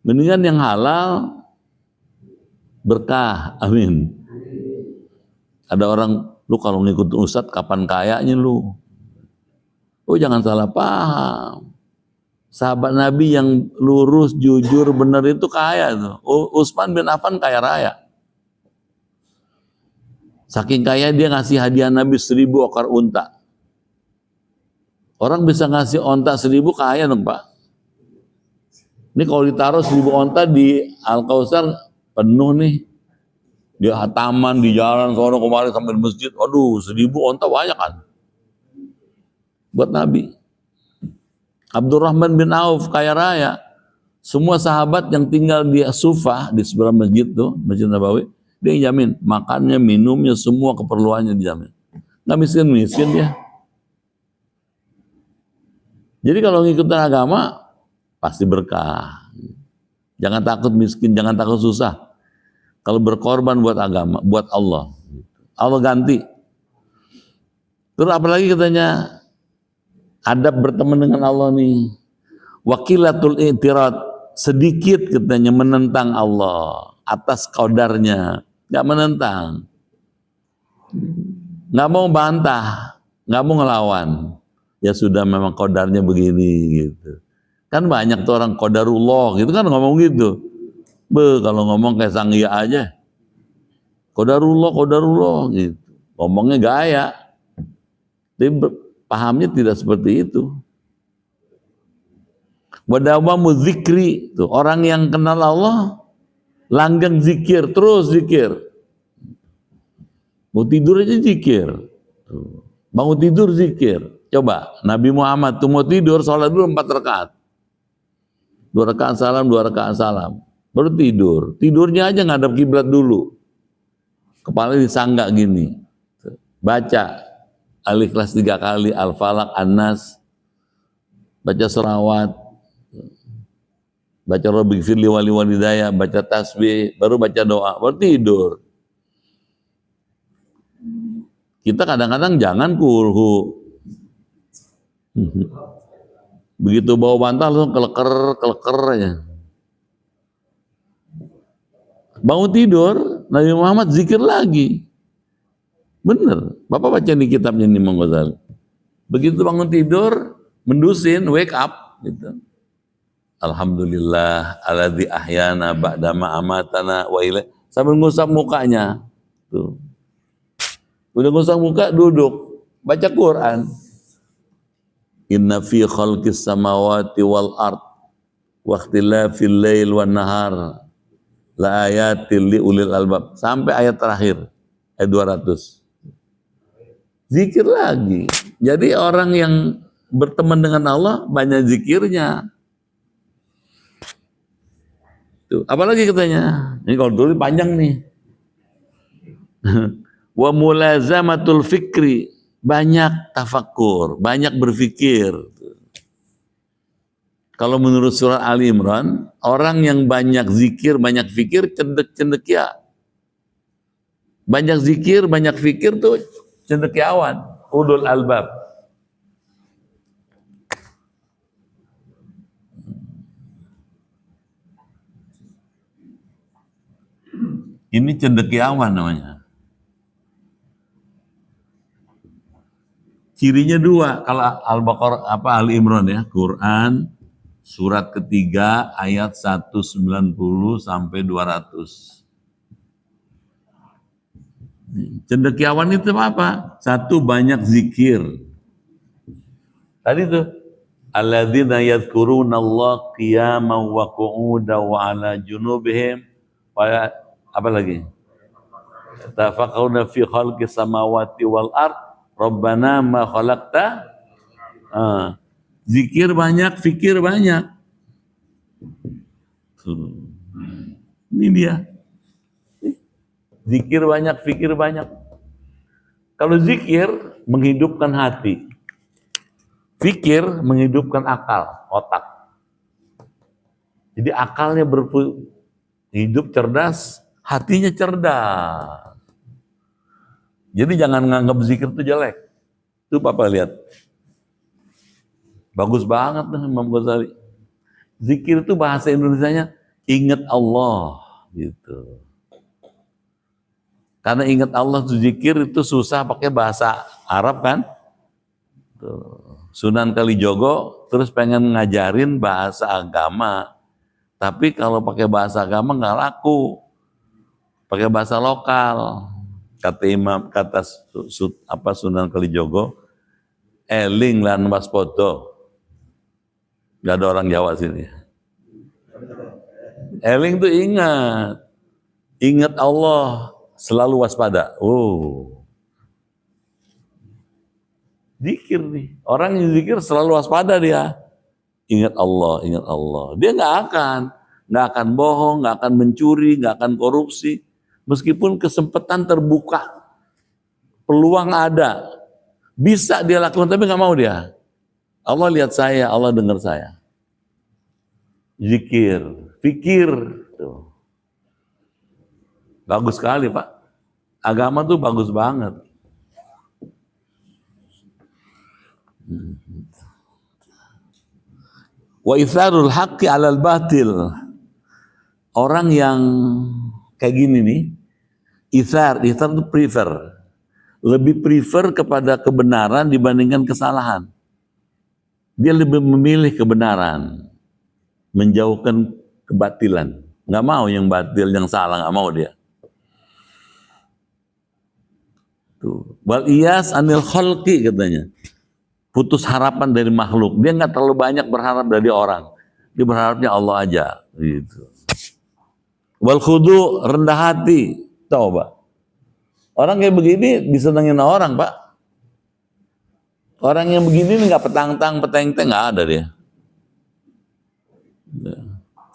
Mendingan yang halal berkah, amin. Ada orang, lu kalau ngikut ustadz kapan kayanya lu? Oh jangan salah paham. Sahabat Nabi yang lurus, jujur, benar itu kaya tuh. Utsman bin Affan kaya raya. Saking kaya dia ngasih hadiah Nabi 1000 ekor unta. Orang bisa ngasih onta 1000 kaya dong Pak. Ini kalau ditaruh 1000 onta di Al-Kausar penuh nih. Di taman, di jalan, sono kemari sampai di masjid. Aduh 1000 onta banyak kan. Buat Nabi. Abdurrahman bin Auf kaya raya. Semua sahabat yang tinggal di Sufah, di sebelah masjid tuh, Masjid Nabawi, dia jamin makannya, minumnya, semua keperluannya dijamin. Nggak miskin-miskin dia. Jadi kalau ngikutin agama pasti berkah. Jangan takut miskin, jangan takut susah. Kalau berkorban buat agama, buat Allah, Allah ganti. Terus apalagi katanya adab berteman dengan Allah nih. Wakilatul i'tirad, sedikit katanya menentang Allah atas qadarnya, nggak menentang, nggak mau bantah, nggak mau ngelawan. Ya sudah memang qadarnya begini gitu. Kan banyak tuh orang qadarullah gitu kan ngomong gitu. Kalau ngomong kayak Sangya aja. Qadarullah gitu. Ngomongnya gaya. Tapi pahamnya tidak seperti itu. Wadawamu zikri, tuh orang yang kenal Allah langgeng zikir, terus zikir. Mau tidur aja zikir. Tuh. Bangun tidur zikir. Coba Nabi Muhammad tuh mau tidur sholat dulu 4 rakaat. 2 rakaat salam, 2 rakaat salam. Baru tidur. Tidurnya aja ngadap kiblat dulu. Kepala disanggak gini. Baca Al-Ikhlas 3 kali, Al-Falaq, An-Nas. Baca selawat. Baca Rabbighfirli wali walidayya, baca tasbih, baru baca doa, baru tidur. Kita kadang-kadang jangan kulhu. Begitu bawa bantal langsung keleker aja. Bangun tidur, Nabi Muhammad zikir lagi. Bener, Bapak baca di kitabnya nih Imam Ghazali. Begitu bangun tidur, mendusin, wake up gitu. Alhamdulillah alladzi ahyana ba'dama amatana wa ilaihi, sambil ngusap mukanya. Tuh. Udah ngusap muka, duduk, baca Quran. Inna fi khalqis samawati wal ard wa ikhtilafil lail wan nahar la ayatil li ulil albab, sampai ayat terakhir ayat 200. Zikir lagi. Jadi orang yang berteman dengan Allah banyak zikirnya. Tuh, apalagi katanya? Ini kalau dulu panjang nih. Wa mulazamatul fikri, banyak tafakur, banyak berfikir. Kalau menurut surat Ali Imran, orang yang banyak zikir, banyak fikir, cendekia. Banyak zikir, banyak fikir tuh cendekiawan, ulul albab. Ini cendekiawan namanya. Cirinya 2, kalau Al-Baqarah Ali Imran ya, Quran surat ketiga ayat 190 sampai 200. Cendekiawan itu apa? 1, banyak zikir. Tadi tuh alladzina yadhkurunallaha qiyaman wa qu'udan wa 'ala junubihim wa apa lagi? Tafakkaruna fi khalqis samawati wal ard. Rabbana ma khalaqta. Zikir banyak, fikir banyak. Ini dia. Zikir banyak, fikir banyak. Kalau zikir menghidupkan hati. Fikir menghidupkan akal, otak. Jadi akalnya hidup cerdas, hatinya cerdas. Jadi jangan nganggap zikir itu jelek. Itu Papa lihat. Bagus banget nih Imam Ghazali. Zikir itu bahasa Indonesianya ingat Allah gitu. Karena ingat Allah itu zikir itu susah pakai bahasa Arab kan. Sunan Kalijogo terus pengen ngajarin bahasa agama. Tapi kalau pakai bahasa agama nggak laku. Pakai bahasa lokal. Kata Sunan Kalijogo, eling lan waspodo. Gak ada orang Jawa sini. Eling tuh ingat Allah, selalu waspada. Zikir nih, orang yang zikir selalu waspada dia. Ingat Allah, ingat Allah. Dia nggak akan bohong, nggak akan mencuri, nggak akan korupsi. Meskipun kesempatan terbuka, peluang ada, bisa dia lakukan, tapi nggak mau dia. Allah lihat saya, Allah dengar saya. Zikir, fikir, tuh. Bagus sekali Pak. Agama tuh bagus banget. Wa itharul haqqi 'alal batil. Orang yang kayak gini nih, ithar itu prefer. Lebih prefer kepada kebenaran dibandingkan kesalahan. Dia lebih memilih kebenaran, menjauhkan kebatilan. Nggak mau yang batil, yang salah, nggak mau dia. Tuh. Wal iyas anil khalqi katanya. Putus harapan dari makhluk. Dia nggak terlalu banyak berharap dari orang. Dia berharapnya Allah aja. Gitu. Wal khudu, rendah hati. Coba. Orang kayak begini disenengin orang Pak. Orang yang begini nggak petang-tang, peteng-teng, nggak ada dia.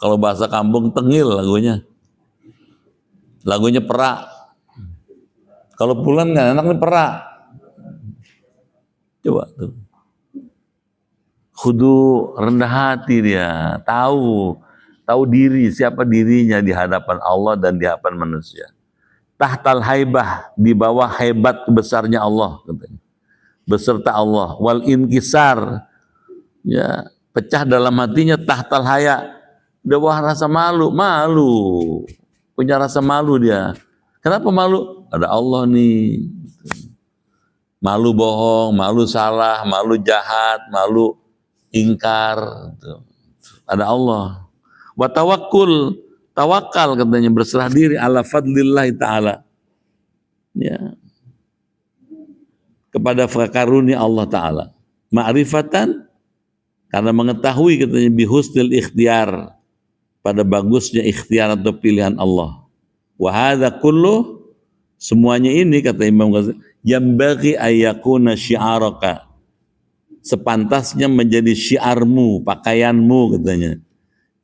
Kalau bahasa kampung tengil lagunya. Lagunya perak. Kalau pulang nggak enak nih perak. Coba tuh. Khudu, rendah hati dia. Tahu diri, siapa dirinya di hadapan Allah dan di hadapan manusia. Tahtal haibah, di bawah hebat besarnya Allah katanya. Beserta Allah. Wal inkisar, ya, pecah dalam hatinya tahtal haya, di bawah rasa malu, punya rasa malu dia. Kenapa malu? Ada Allah nih. Malu bohong, malu salah, malu jahat, malu ingkar. Ada Allah. Wa tawakkul, tawakal katanya, berserah diri ala fadlillahi ta'ala. Ya. Kepada karunia Allah Ta'ala. Ma'rifatan, karena mengetahui katanya bihusnil ikhtiar, pada bagusnya ikhtiar atau pilihan Allah. Wa hadza kullu, semuanya ini kata Imam Ghazali, yambaghi ayyakuna syi'araka, sepantasnya menjadi syiarmu, pakaianmu katanya.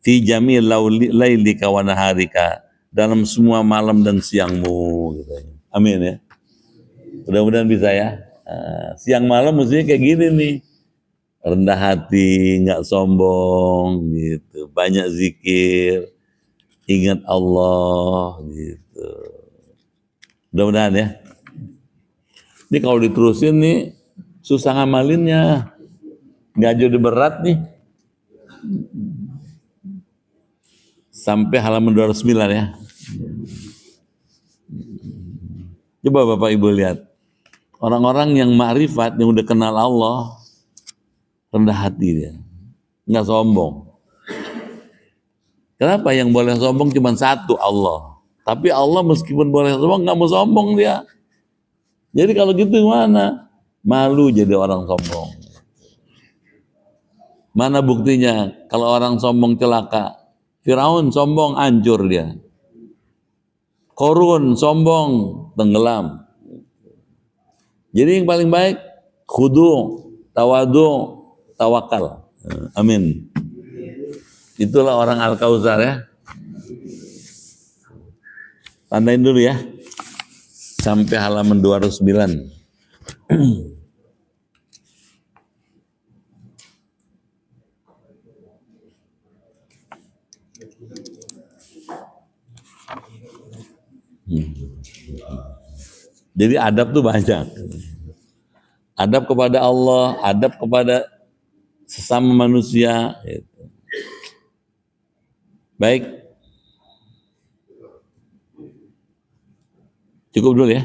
Fi jamil lailika wa naharika, dalam semua malam dan siangmu katanya. Amin ya. Mudah-mudahan bisa ya. Siang malam mestinya kayak gini nih, rendah hati, nggak sombong gitu, banyak zikir, ingat Allah gitu. Mudah-mudahan ya. Ini kalau diterusin nih susah ngamalinnya, nggak jadi berat nih. Sampai halaman 209 ya. Coba Bapak Ibu lihat. Orang-orang yang ma'rifat, yang udah kenal Allah, rendah hati dia, nggak sombong. Kenapa yang boleh sombong cuma satu, Allah. Tapi Allah meskipun boleh sombong, nggak mau sombong dia. Jadi kalau gitu gimana? Malu jadi orang sombong. Mana buktinya? Kalau orang sombong celaka, Firaun sombong, hancur dia. korun, sombong, tenggelam. Jadi yang paling baik khudu, tawadu, tawakal. Amin. Itulah orang Al-Kautsar ya. Tandain dulu ya. Sampai halaman 209. Jadi adab tuh banyak. Adab kepada Allah, adab kepada sesama manusia. Gitu. Baik. Cukup dulu ya.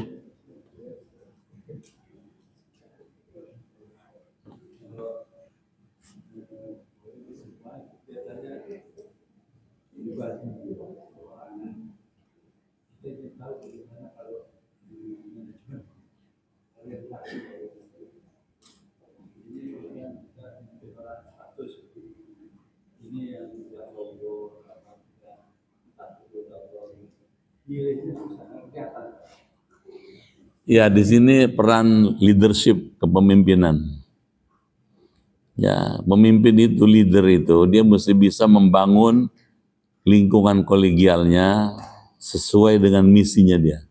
Ya, di sini peran leadership kepemimpinan. Ya, pemimpin itu, leader itu, dia mesti bisa membangun lingkungan kolegialnya sesuai dengan misinya dia.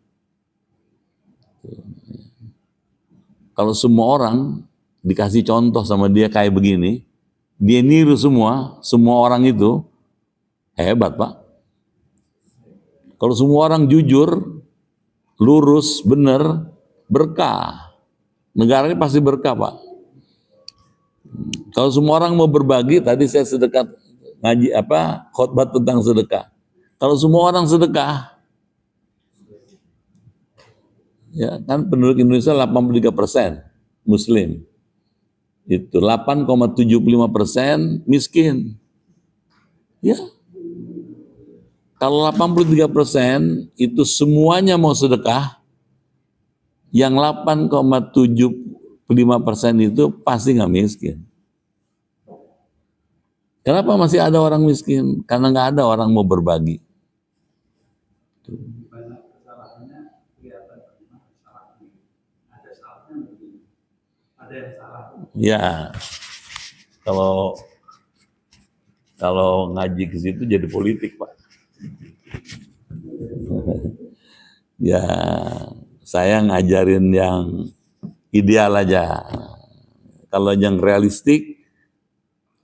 Kalau semua orang dikasih contoh sama dia kayak begini, dia niru semua orang itu, hebat Pak. Kalau semua orang jujur, lurus, benar, berkah. Negara ini pasti berkah Pak. Kalau semua orang mau berbagi, tadi saya sedekah ngaji khotbah tentang sedekah. Kalau semua orang sedekah, ya kan penduduk Indonesia 83% Muslim, itu 8,75% miskin. Ya, kalau 83% itu semuanya mau sedekah, yang 8,75% itu pasti nggak miskin. Kenapa masih ada orang miskin? Karena nggak ada orang mau berbagi. Ya, kalau ngaji ke situ jadi politik Pak. Ya, saya ngajarin yang ideal aja. Kalau yang realistik,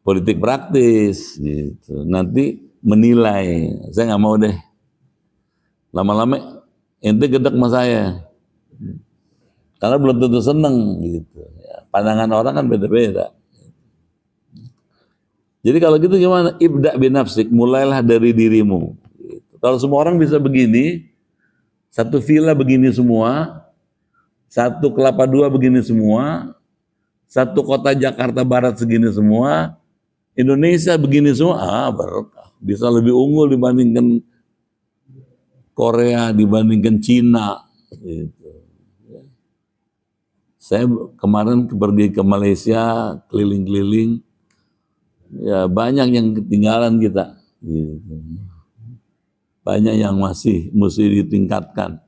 politik praktis, gitu. Nanti menilai, saya nggak mau deh. Lama-lama ente gedek sama saya, karena belum tentu seneng, gitu. Ya, pandangan orang kan beda-beda. Jadi kalau gitu gimana? Ibda binafsik, mulailah dari dirimu. Gitu. Kalau semua orang bisa begini, satu villa begini semua, satu Kelapa Dua begini semua, satu kota Jakarta Barat segini semua, Indonesia begini semua, berkah. Bisa lebih unggul dibandingkan Korea, dibandingkan Cina. Gitu. Saya kemarin pergi ke Malaysia, keliling-keliling, ya banyak yang ketinggalan kita. Gitu. Banyak yang masih mesti ditingkatkan.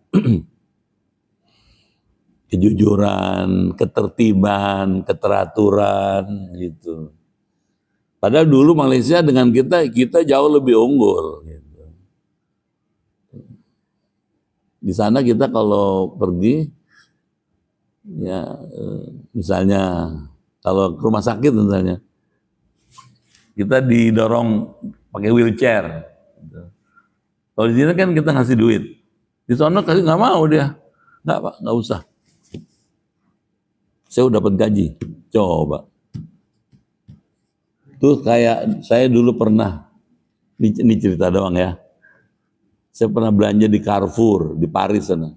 Kejujuran, ketertiban, keteraturan, gitu. Padahal dulu Malaysia dengan kita jauh lebih unggul. Gitu. Di sana kita kalau pergi, ya misalnya kalau ke rumah sakit misalnya, kita didorong pakai wheelchair. Gitu. Kalau di sini kan kita ngasih duit, di sana kasih nggak mau dia, nggak Pak, nggak usah. Saya udah dapat gaji, coba. Tuh kayak saya dulu pernah, ini cerita doang ya. Saya pernah belanja di Carrefour di Paris sana.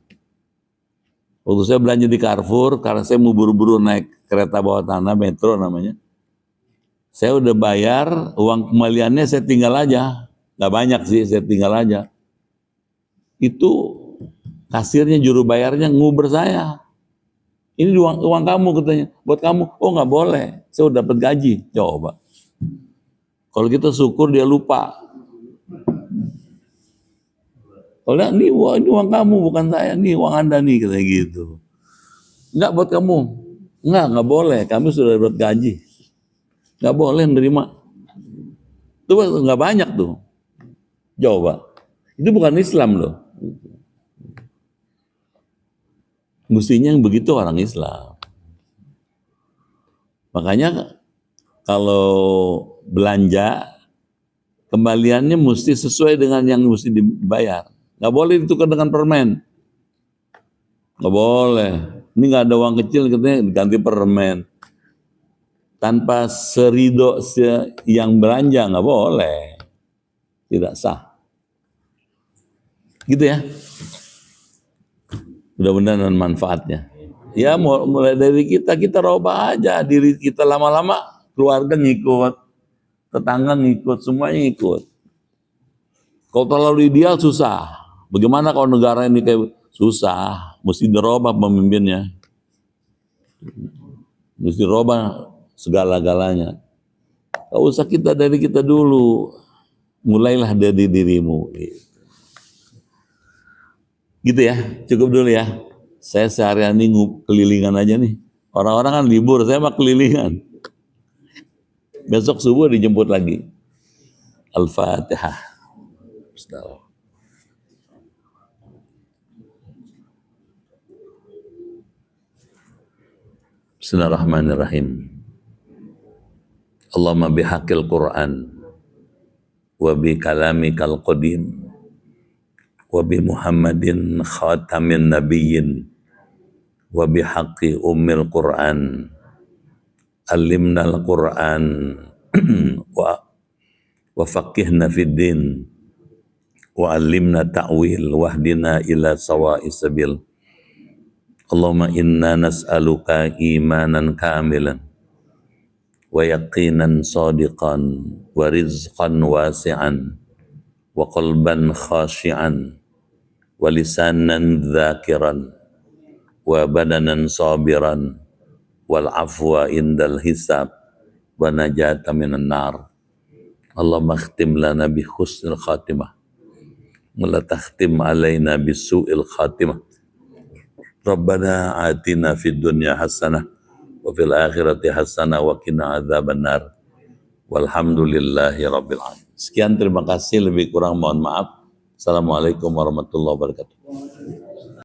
Waktu saya belanja di Carrefour, karena saya mau buru-buru naik kereta bawah tanah, metro namanya. Saya udah bayar, uang kembaliannya saya tinggal aja. Gak banyak sih, saya tinggal aja. Itu kasirnya, juru bayarnya nguber saya. Ini uang kamu katanya, buat kamu. Oh nggak boleh, saya udah dapat gaji. Coba. Kalau kita syukur dia lupa. Kalau enggak, ini uang kamu bukan saya, ini uang Anda nih, katanya gitu. Enggak buat kamu. Enggak boleh. Kami sudah dapat gaji. Enggak boleh menerima. Itu enggak banyak tuh. Coba. Itu bukan Islam loh. Mestinya yang begitu orang Islam. Makanya kalau belanja, kembaliannya mesti sesuai dengan yang mesti dibayar. Nggak boleh ditukar dengan permen. Nggak boleh. Ini nggak ada uang kecil, katanya diganti permen. Tanpa serido yang belanja, nggak boleh. Tidak sah. Gitu ya. Mudah-mudahan manfaatnya. Ya mulai dari kita robah aja diri kita, lama-lama keluarga ngikut, tetangga ngikut, semuanya ngikut. Kalau terlalu ideal susah. Bagaimana kalau negara ini kayak susah, mesti dirubah pemimpinnya. Mesti dirubah segala-galanya. Gak usah kita dari kita dulu. Mulailah dari dirimu. Gitu ya, cukup dulu ya. Saya seharian ini kelilingan aja nih. Orang-orang kan libur, saya mah kelilingan. Besok subuh dijemput lagi. Al-Fatihah. Bismillahirrahmanirrahim. Allahumma bihaqil Qur'an wa bi kalamikal qadim wa bi Muhammadin khatamin nabiyyin wa bi haqqi ummil Qur'an alimnal Qur'an wa faqihna fid din wa alimna ta'wil wahdina ila sawa'is sabil. Allahumma inna nas'aluka imanan kamilan wa yaqinan sadiqan wa rizqan wasi'an wa qalban khashi'an wa lisanan dzakiran wa badanan sabiran wal afwa indal hisab wa najata minan nar. Allahumma khtim lana bi husnil khatimah wa la takhtim alaina bi su'il khatimah. Rabbana atina fid dunya hasanah wa fil akhirati hasanah wa qina adzabannar. Walhamdulillahi rabbil alamin. Sekian, terima kasih, lebih kurang mohon maaf. Assalamualaikum warahmatullahi wabarakatuh.